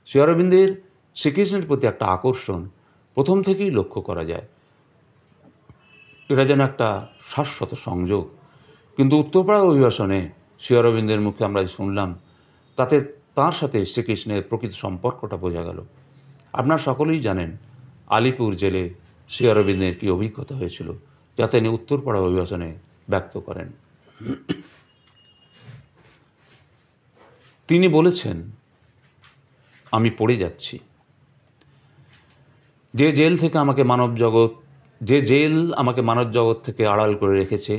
শ্রী অরবিন্দের শ্রীকৃষ্ণের প্রতি একটা আকর্ষণ প্রথম থেকেই লক্ষ্য করা যায়। এটা যেন একটা শাশ্বত সংযোগ। কিন্তু উত্তরপাড়া অভিবাসনে শ্রী অরবিন্দের মুখে আমরা শুনলাম, তাতে তাঁর সাথে শ্রীকৃষ্ণের প্রকৃত সম্পর্কটা বোঝা গেল। আপনার সকলেই জানেন আলিপুর জেলে শ্রী অরবিন্দের কী অভিজ্ঞতা হয়েছিল, যা তিনি উত্তরপাড়া অভিবাসনে ব্যক্ত করেন। তিনি বলেছেন, আমি পড়ে যাচ্ছি। যে জেল আমাকে মানব জগৎ থেকে আড়াল করে রেখেছে,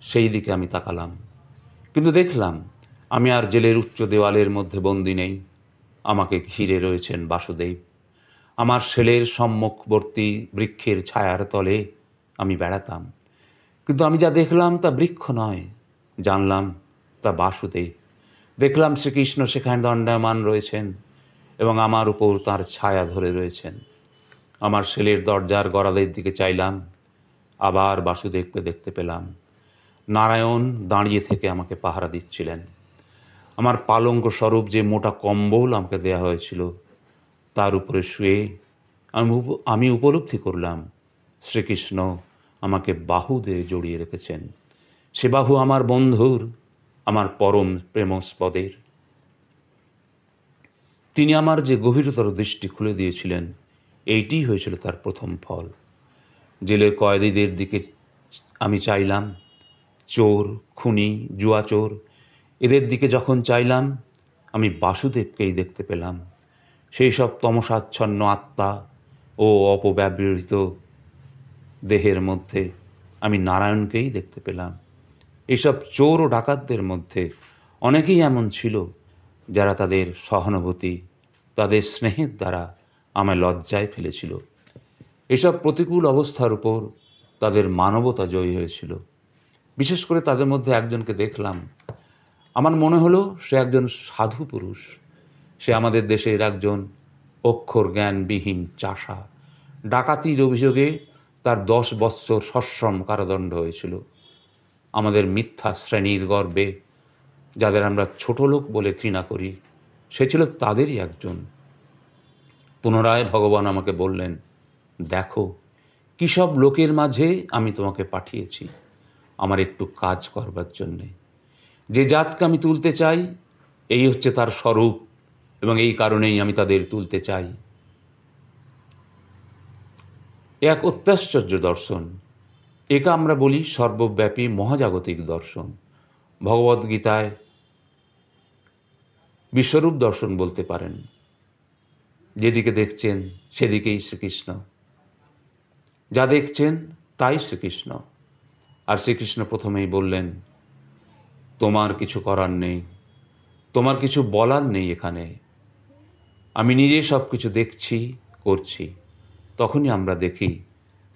সেই দিকে আমি তাকালাম। কিন্তু দেখলাম আমি আর জেলের উচ্চ দেওয়ালের মধ্যে বন্দী নেই। আমাকে ঘিরে রয়েছেন বাসুদেব। আমার সেলের সম্মুখবর্তী বৃক্ষের ছায়ার তলে আমি বেড়াতাম। কিন্তু আমি যা দেখলাম তা বৃক্ষ নয়, জানলাম তা বাসুদেব। দেখলাম শ্রীকৃষ্ণ সেখানে দণ্ডায়মান রয়েছেন এবং আমার উপর তাঁর ছায়া ধরে রয়েছেন। আমার সেলের দরজার গরাদের দিকে চাইলাম, আবার বাসুদেবকে দেখতে পেলাম। নারায়ণ দাঁড়িয়ে থেকে আমাকে পাহারা দিচ্ছিলেন। আমার পালঙ্ক স্বরূপ যে মোটা কম্বল আমাকে দেয়া হয়েছিল, তার উপরে শুয়ে আমি উপলব্ধি করলাম শ্রীকৃষ্ণ আমাকে বাহু দিয়ে জড়িয়ে রেখেছেন। সে বাহু আমার বন্ধুর, আমার পরম প্রেমস্পদের। তিনি আমার যে গভীরতর দৃষ্টি খুলে দিয়েছিলেন, এইটি হয়েছিল তার প্রথম ফল। জেলের কয়েদিদের দিকে আমি চাইলাম, চোর, খুনি, জুয়াচোর, এদের দিকে যখন চাইলাম, আমি বাসুদেবকেই দেখতে পেলাম। সেই সব তমসাচ্ছন্ন আত্মা ও অপব্যবহৃত দেহের মধ্যে আমি নারায়ণকেই দেখতে পেলাম। এইসব চোর ও ডাকাতদের মধ্যে অনেকেই এমন ছিল যারা তাদের সহানুভূতি, তাদের স্নেহের দ্বারা আমায় লজ্জায় ফেলেছিল। এসব প্রতিকূল অবস্থার উপর তাদের মানবতা জয়ী হয়েছিল। বিশেষ করে তাদের মধ্যে একজনকে দেখলাম, আমার মনে হলো সে একজন সাধু পুরুষ। সে আমাদের দেশের একজন অক্ষর জ্ঞানবিহীন চাষা। ডাকাতির অভিযোগে তার 10 বৎসর সশ্রম কারাদণ্ড হয়েছিল। আমাদের মিথ্যা শ্রেণীর গর্বে, যাদের আমরা ছোট লোক বলে ঘৃণা করি, সে ছিল তাদেরই একজন। পুনরায় ভগবান আমাকে বললেন, দেখো কী সব লোকের মাঝে আমি তোমাকে পাঠিয়েছি আমার একটু কাজ করবার জন্যে। যে জাতকে আমি তুলতে চাই, এই হচ্ছে তার স্বরূপ, এবং এই কারণেই আমি তাদের তুলতে চাই। এক অত্যাশ্চর্য দর্শন, একে আমরা বলি সর্বব্যাপী মহাজাগতিক দর্শন। ভগবদ্গীতায় বিশ্বরূপ দর্শন বলতে পারেন। যেদিকে দেখছেন সেদিকেই শ্রীকৃষ্ণ, যা দেখছেন তাই শ্রীকৃষ্ণ। আর শ্রীকৃষ্ণ প্রথমেই বললেন, তোমার কিছু করার নেই, তোমার কিছু বলার নেই এখানে, আমি নিজে সব কিছু দেখছি, করছি। তখনই আমরা দেখি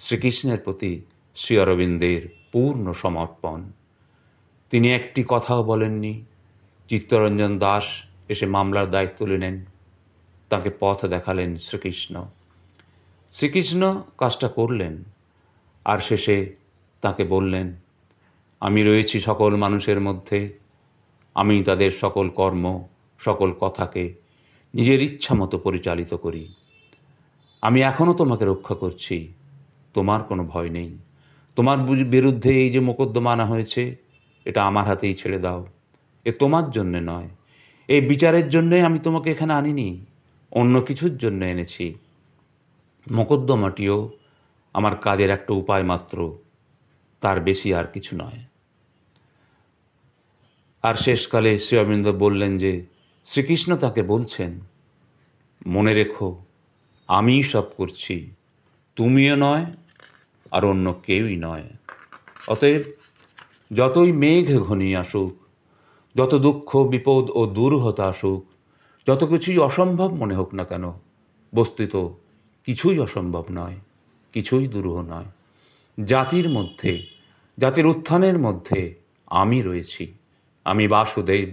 শ্রীকৃষ্ণের প্রতি শ্রী অরবিন্দের পূর্ণ সমর্পণ। তিনি একটি কথাও বলেননি। চিত্তরঞ্জন দাস এসে মামলার দায়িত্ব নিলেন, তাকে পথ দেখালেন শ্রীকৃষ্ণ। শ্রীকৃষ্ণ কাজটা করলেন, আর শেষে তাকে বললেন, আমি রয়েছি সকল মানুষের মধ্যে, আমি তাদের সকল কর্ম, সকল কথাকে নিজের ইচ্ছা মতো পরিচালিত করি। আমি এখনও তোমাকে রক্ষা করছি, তোমার কোনো ভয় নেই। তোমার বিরুদ্ধে এই যে মোকদ্দমা আনা হয়েছে, এটা আমার হাতেই ছেড়ে দাও। এ তোমার জন্যে নয়, এই বিচারের জন্যে আমি তোমাকে এখানে আনিনি, অন্য কিছুর জন্য এনেছি। মোকদ্দমাটিও আমার কাজের একটা উপায় মাত্র, তার বেশি আর কিছু নয়। আর শেষকালে শ্রী অরবিন্দ বললেন যে শ্রীকৃষ্ণ তাকে বলছেন, মনে রেখো আমিই সব করছি, তুমিও নয় আর অন্য কেউই নয়। অতএব যতই মেঘ ঘনিয়ে আসুক, যত দুঃখ বিপদ ও দুর্হতা আসুক, যত কিছুই অসম্ভব মনে হোক না কেন, বস্তুত কিছুই অসম্ভব নয়, কিছুই দুরূহ নয়। জাতির মধ্যে, জাতির উত্থানের মধ্যে আমি রয়েছি, আমি বাসুদেব,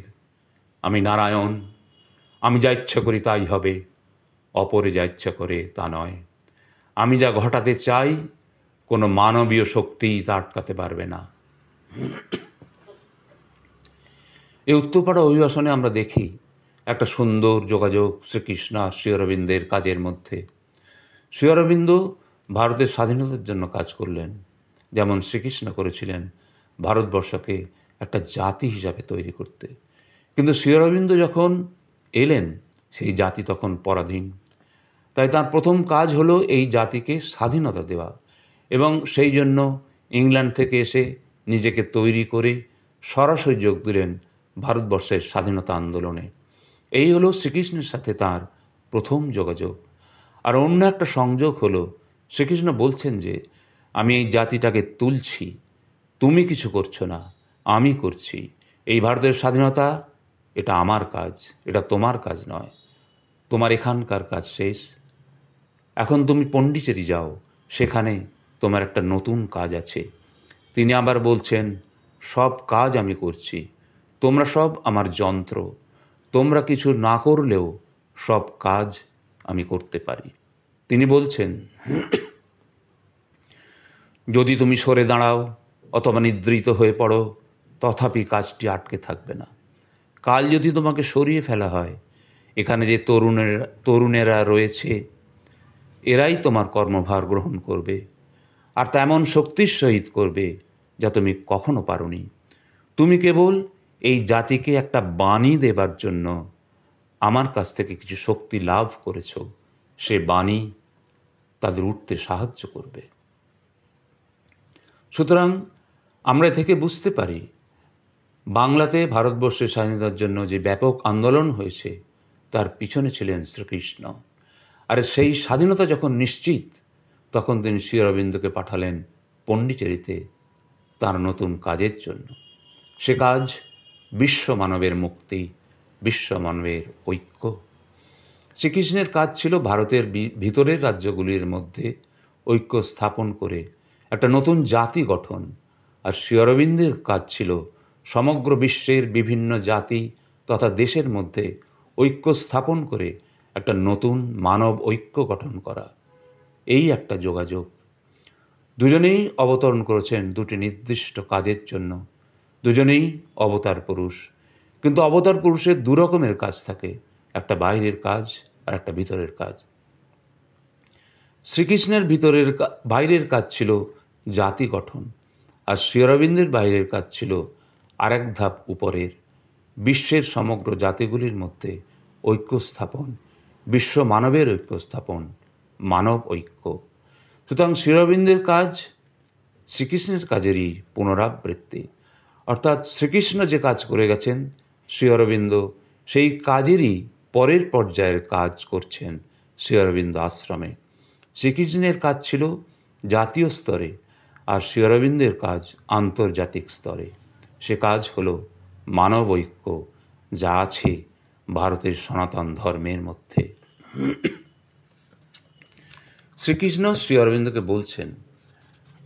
আমি নারায়ণ, আমি যা ইচ্ছা করি তাই হবে, অপরে যা ইচ্ছা করে তা নয়। আমি যা ঘটাতে চাই কোনো মানবীয় শক্তিই তা আটকাতে পারবে না। এই উত্তরপাড়া অভিবাসনে আমরা দেখি একটা সুন্দর যোগাযোগ শ্রীকৃষ্ণ আর শ্রী অরবিন্দের কাজের মধ্যে। শ্রী অরবিন্দ ভারতের স্বাধীনতার জন্য কাজ করলেন, যেমন শ্রীকৃষ্ণ করেছিলেন ভারতবর্ষকে একটা জাতি হিসাবে তৈরি করতে। কিন্তু শ্রী অরবিন্দ যখন এলেন, সেই জাতি তখন পরাধীন। তাই তার প্রথম কাজ হলো এই জাতিকে স্বাধীনতা দেওয়া, এবং সেই জন্য ইংল্যান্ড থেকে এসে নিজেকে তৈরি করে সরাসরি যোগ দিলেন ভারতবর্ষের স্বাধীনতা আন্দোলনে। এই হলো শ্রীকৃষ্ণের সাথে তার প্রথম যোগাযোগ। আর অন্য একটা সংযোগ হলো, শ্রীকৃষ্ণ বলছেন যে আমি এই জাতিটাকে তুলছি, তুমি কিছু করছো না, আমি করছি। এই ভারতের স্বাধীনতা, এটা আমার কাজ, এটা তোমার কাজ নয়। তোমার এখানকার কাজ শেষ, এখন তুমি পণ্ডিচেরি যাও, সেখানে তোমার একটা নতুন কাজ আছে। তিনি আবার বলছেন, সব কাজ আমি করছি, তোমরা সব আমার যন্ত্র, তোমরা কিছু না করলেও সব কাজ আমি করতে পারি। তিনি বলছেন, যদি তুমি সরে দাঁড়াও অথবা নিদ্রিত হয়ে পড়ো, তথাপি কাজটি আটকে থাকবে না। কাল যদি তোমাকে সরিয়ে ফেলা হয়, এখানে যে তরুণেরা রয়েছে, এরাই তোমার কর্মভার গ্রহণ করবে, আর তেমন শক্তির সহিত করবে যা তুমি কখনো পারোনি। তুমি কেবল এই জাতিকে একটা বাণী দেবার জন্য আমার কাছ থেকে কিছু শক্তি লাভ করেছ, সে বাণী তাদের উঠতে সাহায্য করবে। সুতরাং আমরা থেকে বুঝতে পারি, বাংলাতে ভারতবর্ষের স্বাধীনতার জন্য যে ব্যাপক আন্দোলন হয়েছে, তার পিছনে ছিলেন শ্রীকৃষ্ণ। আর সেই স্বাধীনতা যখন নিশ্চিত, তখন তিনি শ্রী অরবিন্দকে পাঠালেন পণ্ডিচেরিতে তার নতুন কাজের জন্য। সে কাজ বিশ্ব মানবের মুক্তি, বিশ্ব মানবের ঐক্য। শ্রীকৃষ্ণের কাজ ছিল ভারতের ভিতরের রাজ্যগুলির মধ্যে ঐক্য স্থাপন করে একটা নতুন জাতি গঠন, আর শ্রী অরবিন্দের কাজ ছিল সমগ্র বিশ্বের বিভিন্ন জাতি তথা দেশের মধ্যে ঐক্য স্থাপন করে একটা নতুন মানব ঐক্য গঠন করা। এই একটা যোগাযোগ। দুজনেই অবতরণ করেছেন দুটি নির্দিষ্ট কাজের জন্য, দুজনেই অবতার পুরুষ। কিন্তু অবতার পুরুষের দু রকমের কাজ থাকে, একটা বাইরের কাজ আর একটা ভিতরের কাজ। শ্রীকৃষ্ণের বাইরের কাজ ছিল জাতি গঠন, আর শ্রী অরবিন্দের বাইরের কাজ ছিল আরেক ধাপ উপরের, বিশ্বের সমগ্র জাতিগুলির মধ্যে ঐক্য স্থাপন, বিশ্ব মানবের ঐক্য স্থাপন, মানব ঐক্য। সুতরাং শ্রী অরবিন্দের কাজ শ্রীকৃষ্ণের কাজেরই পুনরাবৃত্তি, অর্থাৎ শ্রীকৃষ্ণ যে কাজ করে গেছেন, শ্রী অরবিন্দ সেই কাজেরই পরের পর্যায়ের কাজ করছেন শ্রী অরবিন্দ আশ্রমে। শ্রীকৃষ্ণের কাজ ছিল জাতীয় স্তরে, আর শ্রী অরবিন্দের কাজ আন্তর্জাতিক স্তরে। সে কাজ হলো মানব ঐক্য, যা আছে ভারতের সনাতন ধর্মের মধ্যে। শ্রীকৃষ্ণ শ্রী অরবিন্দকে বলছেন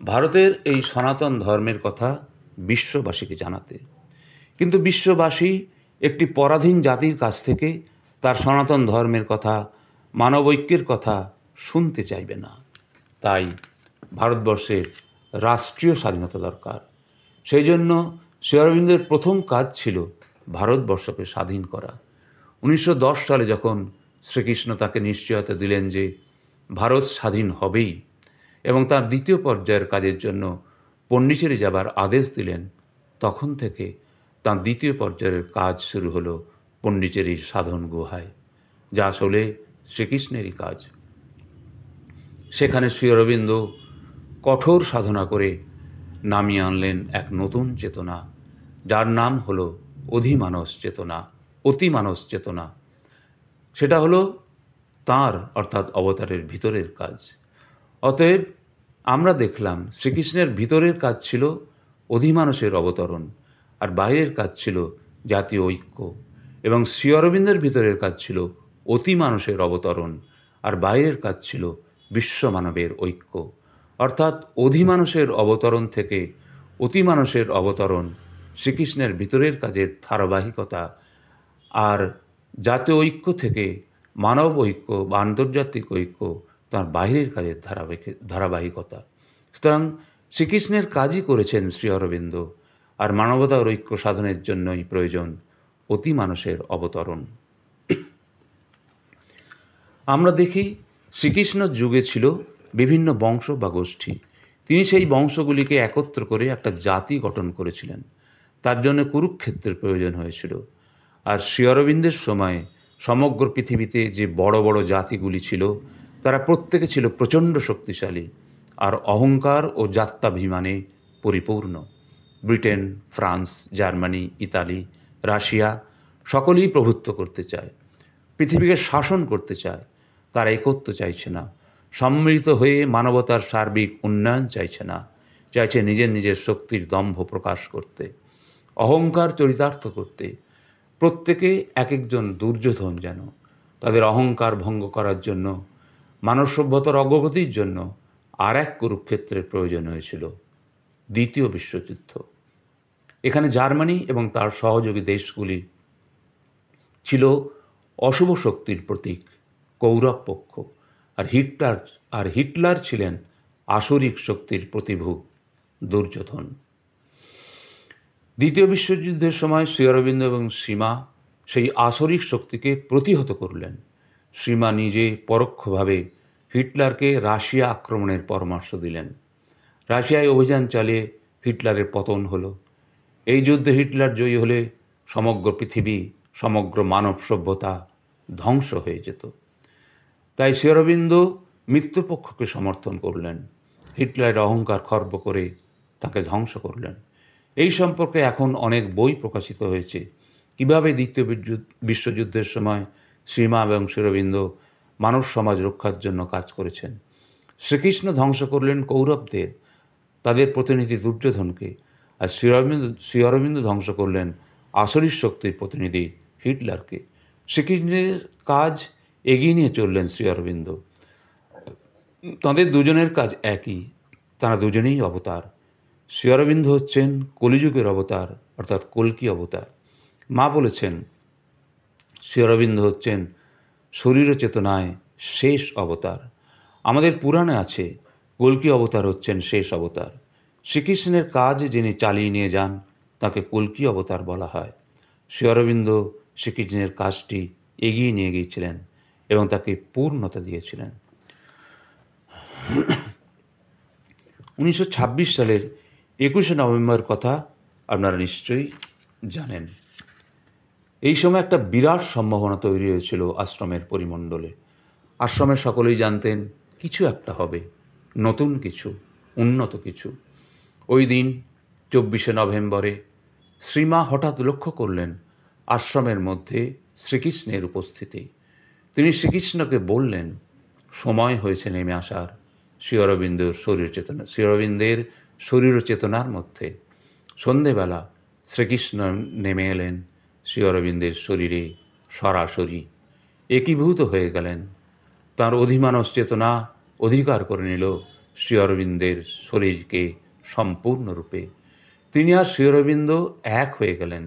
ভারতের এই সনাতন ধর্মের কথা বিশ্ববাসীকে জানাতে, কিন্তু বিশ্ববাসী একটি পরাধীন জাতির কাছ থেকে তার সনাতন ধর্মের কথা, মানবৈক্যের কথা শুনতে চাইবে না। তাই ভারতবর্ষের রাষ্ট্রীয় স্বাধীনতা দরকার। সেই জন্য শ্রী অরবিন্দের প্রথম কাজ ছিল ভারতবর্ষকে স্বাধীন করা। 1910 সালে যখন শ্রীকৃষ্ণ তাকে নিশ্চয়তা দিলেন যে ভারত স্বাধীন হবেই, এবং তার দ্বিতীয় পর্যায়ের কাজের জন্য পণ্ডিচেরি যাবার আদেশ দিলেন, তখন থেকে তার দ্বিতীয় পর্যায়ের কাজ শুরু হলো পণ্ডিচেরির সাধন গুহায়, যা আসলে শ্রীকৃষ্ণেরই কাজ। সেখানে শ্রী অরবিন্দ কঠোর সাধনা করে নামিয়ে আনলেন এক নতুন চেতনা, যার নাম হলো অধিমানস চেতনা, অতিমানস চেতনা। সেটা হলো তাঁর অর্থাৎ অবতারের ভিতরের কাজ। অতএব আমরা দেখলাম শ্রীকৃষ্ণের ভিতরের কাজ ছিল অধিমানসের অবতরণ, আর বাইরের কাজ ছিল জাতীয় ঐক্য, এবং শ্রী অরবিন্দের ভিতরের কাজ ছিল অতিমানসের অবতরণ, আর বাইরের কাজ ছিল বিশ্বমানবের ঐক্য। অর্থাৎ অধিমানসের অবতরণ থেকে অতিমানসের অবতরণ শ্রীকৃষ্ণের ভিতরের কাজের ধারাবাহিকতা, আর জাতীয় ঐক্য থেকে মানব ঐক্য বা আন্তর্জাতিক ঐক্য তার বাইরের কাজের ধারাবাহিকতা। সুতরাং শ্রীকৃষ্ণের কাজই করেছেন শ্রী অরবিন্দ, আর মানবতার ঐক্য সাধনের জন্যই প্রয়োজন অতি মানুষের অবতরণ। আমরা দেখি শ্রীকৃষ্ণ যুগে ছিল বিভিন্ন বংশ বা গোষ্ঠী। তিনি সেই বংশগুলিকে একত্র করে একটা জাতি গঠন করেছিলেন। তার জন্য কুরুক্ষেত্রের প্রয়োজন হয়েছিল। আর শ্রী অরবিন্দের সময় সমগ্র পৃথিবীতে যে বড় বড় জাতিগুলি ছিল, তারা প্রত্যেকে ছিল প্রচণ্ড শক্তিশালী আর অহংকার ও জাত্যাভিমানে পরিপূর্ণ। Britain, France, Germany, Italy, Russia সকলেই প্রভুত্ব করতে চায়, পৃথিবীকে শাসন করতে চায়। তারা একত্ব চাইছে না, সম্মিলিত হয়ে মানবতার সার্বিক উন্নয়ন চাইছে না, চাইছে নিজের নিজের শক্তির দম্ভ প্রকাশ করতে, অহংকার চরিতার্থ করতে। প্রত্যেকে এক একজন দুর্যোধন যেন। তাদের অহংকার ভঙ্গ করার জন্য, মানব সভ্যতার অগ্রগতির জন্য আর এক কুরুক্ষেত্রের প্রয়োজন হয়েছিল, দ্বিতীয় বিশ্বযুদ্ধ। এখানে জার্মানি এবং তার সহযোগী দেশগুলি ছিল অশুভ শক্তির প্রতীক, কৌরব পক্ষ, আর হিটলার ছিলেন আসরিক শক্তির প্রতিভূ, দুর্যোধন। দ্বিতীয় বিশ্বযুদ্ধের সময় শ্রী অরবিন্দ এবং সীমা সেই আসরিক শক্তিকে প্রতিহত করলেন। সীমা নিজে পরোক্ষভাবে হিটলারকে রাশিয়া আক্রমণের পরামর্শ দিলেন। রাশিয়ায় অভিযান চালিয়ে হিটলারের পতন হলো। এই যুদ্ধে হিটলার জয়ী হলে সমগ্র পৃথিবী, সমগ্র মানব সভ্যতা ধ্বংস হয়ে যেত। তাই শ্রী অরবিন্দ মৃত্যুপক্ষকে সমর্থন করলেন, হিটলারের অহংকার খর্ব করে তাকে ধ্বংস করলেন। এই সম্পর্কে এখন অনেক বই প্রকাশিত হয়েছে, কিভাবে দ্বিতীয় বিশ্বযুদ্ধের সময় সীমা এবং শ্রী অরবিন্দ মানব সমাজ রক্ষার জন্য কাজ করেছেন। শ্রীকৃষ্ণ ধ্বংস করলেন কৌরবদের, তাদের প্রতিনিধি দুর্যোধনকে, আর শ্রী অরবিন্দ ধ্বংস করলেন আসরিক শক্তির প্রতিনিধি হিটলারকে। শ্রীকৃষ্ণের কাজ এগিয়ে নিয়ে চললেন শ্রী অরবিন্দ। তাঁদের দুজনের কাজ একই, তারা দুজনেই অবতার। শ্রী অরবিন্দ হচ্ছেন কলিযুগের অবতার, অর্থাৎ কল্কি অবতার। মা বলেছেন শ্রী অরবিন্দ হচ্ছেন শরীর চেতনায় শেষ অবতার। আমাদের পুরাণে আছে কল্কি অবতার হচ্ছেন শেষ অবতার। শ্রীকৃষ্ণের কাজ যিনি চালিয়ে নিয়ে যান তাকে কল্কি অবতার বলা হয়। শ্রী অরবিন্দ শ্রীকৃষ্ণের কাজটি এগিয়ে নিয়ে গিয়েছিলেন এবং তাকে পূর্ণতা দিয়েছিলেন। 1926 সালের 21শে নভেম্বর কথা আপনারা নিশ্চয়ই জানেন। এই সময় একটা বিরাট সম্ভাবনা তৈরি হয়েছিল আশ্রমের পরিমণ্ডলে। আশ্রমের সকলেই জানতেন কিছু একটা হবে, নতুন কিছু, উন্নত কিছু। ওই দিন 24শে নভেম্বরে শ্রীমা হঠাৎ লক্ষ্য করলেন আশ্রমের মধ্যে শ্রীকৃষ্ণের উপস্থিতি। তিনি শ্রীকৃষ্ণকে বললেন, সময় হয়েছে নেমে আসার শ্রী অরবিন্দের শরীর চেতনার মধ্যে। সন্ধেবেলা শ্রীকৃষ্ণ নেমে এলেন শ্রী অরবিন্দের শরীরে, সরাসরি একীভূত হয়ে গেলেন। তাঁর অধিমানস চেতনা অধিকার করে নিল শ্রী অরবিন্দের শরীরকে সম্পূর্ণরূপে। তিনি আর শ্রী অরবিন্দ এক হয়ে গেলেন।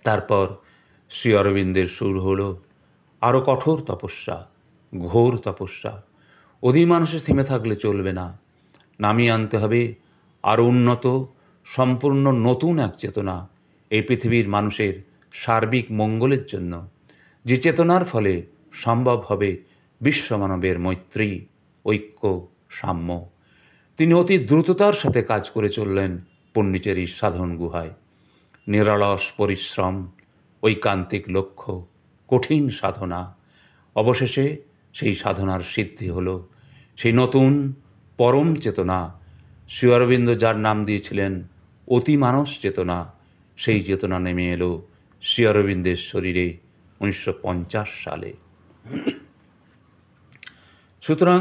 তারপর শ্রী অরবিন্দের শুরু হলো আরও কঠোর তপস্যা, ঘোর তপস্যা। অধিমানসে থেমে থাকলে চলবে না, নামিয়ে আনতে হবে আরও উন্নত, সম্পূর্ণ নতুন এক চেতনা, এই পৃথিবীর মানুষের সার্বিক মঙ্গলের জন্য, যে চেতনার ফলে সম্ভব হবে বিশ্বমানবের মৈত্রী, ঐক্য, সাম্য। তিনি অতি দ্রুততার সাথে কাজ করে চললেন পণ্ডিচেরির সাধন গুহায়। নিরলস পরিশ্রম, ঐকান্তিক লক্ষ্য, কঠিন সাধনা। অবশেষে সেই সাধনার সিদ্ধি হলো সেই নতুন পরম চেতনা। শ্রী অরবিন্দ যার নাম দিয়েছিলেন অতিমানস চেতনা, সেই চেতনা নেমে এলো শ্রী অরবিন্দের শরীরে 1950 সালে। সুতরাং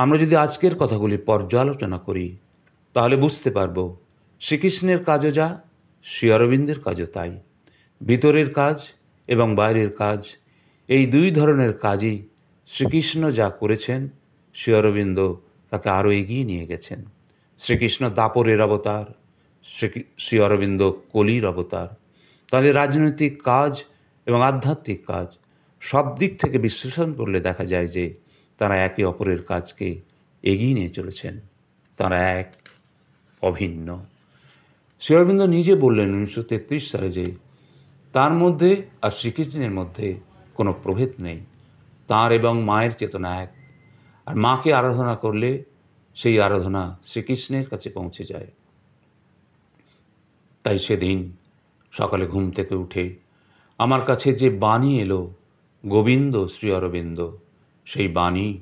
আমরা যদি আজকের কথাগুলি পর্যালোচনা করি তাহলে বুঝতে পারব শ্রীকৃষ্ণের কাজও যা, শ্রী অরবিন্দের কাজও তাই। ভিতরের কাজ এবং বাইরের কাজ, এই দুই ধরনের কাজই শ্রীকৃষ্ণ যা করেছেন, শ্রী অরবিন্দ তাকে আরও এগিয়ে নিয়ে গেছেন। শ্রীকৃষ্ণ দাপরের অবতার, শ্রী অরবিন্দ কলির অবতার। তাদের রাজনৈতিক কাজ এবং আধ্যাত্মিক কাজ সব দিক থেকে বিশ্লেষণ করলে দেখা যায় যে তারা একে অপরের কাজকে এগিয়ে নিয়ে চলেছেন। তারা এক, অভিন্ন। শ্রী অরবিন্দ নিজে বললেন 1933 সালে যে তার মধ্যে আর শ্রীকৃষ্ণের মধ্যে কোনো প্রভেদ নেই। তাঁর এবং মায়ের চেতনা এক, আর মাকে আরাধনা করলে সেই আরাধনা শ্রীকৃষ্ণের কাছে পৌঁছে যায়। তাই সেদিন সকালে ঘুম থেকে উঠে আমার কাছে যে বাণী এলো, গোবিন্দ শ্রী অরবিন্দ, সেই বাণী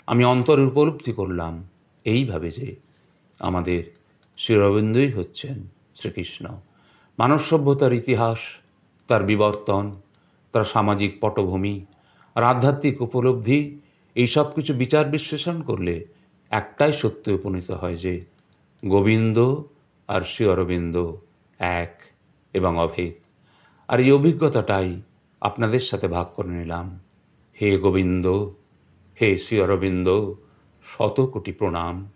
আমি অন্তরে উপলব্ধি করলাম এইভাবে যে আমাদের শ্রী অরবিন্দই হচ্ছেন শ্রীকৃষ্ণ। মানব সভ্যতার ইতিহাস, তার বিবর্তন, তার সামাজিক পটভূমি আর আধ্যাত্মিক উপলব্ধি, এই সব কিছু বিচার বিশ্লেষণ করলে একটাই সত্যে উপনীত হয় যে গোবিন্দ আর শ্রী অরবিন্দ এক এবং অভেদ। আর এই অভিজ্ঞতাটাই আপনাদের সাথে ভাগ করে নিলাম। হে গোবিন্দ, হে শ্রী অরবিন্দ, শত কোটি প্রণাম।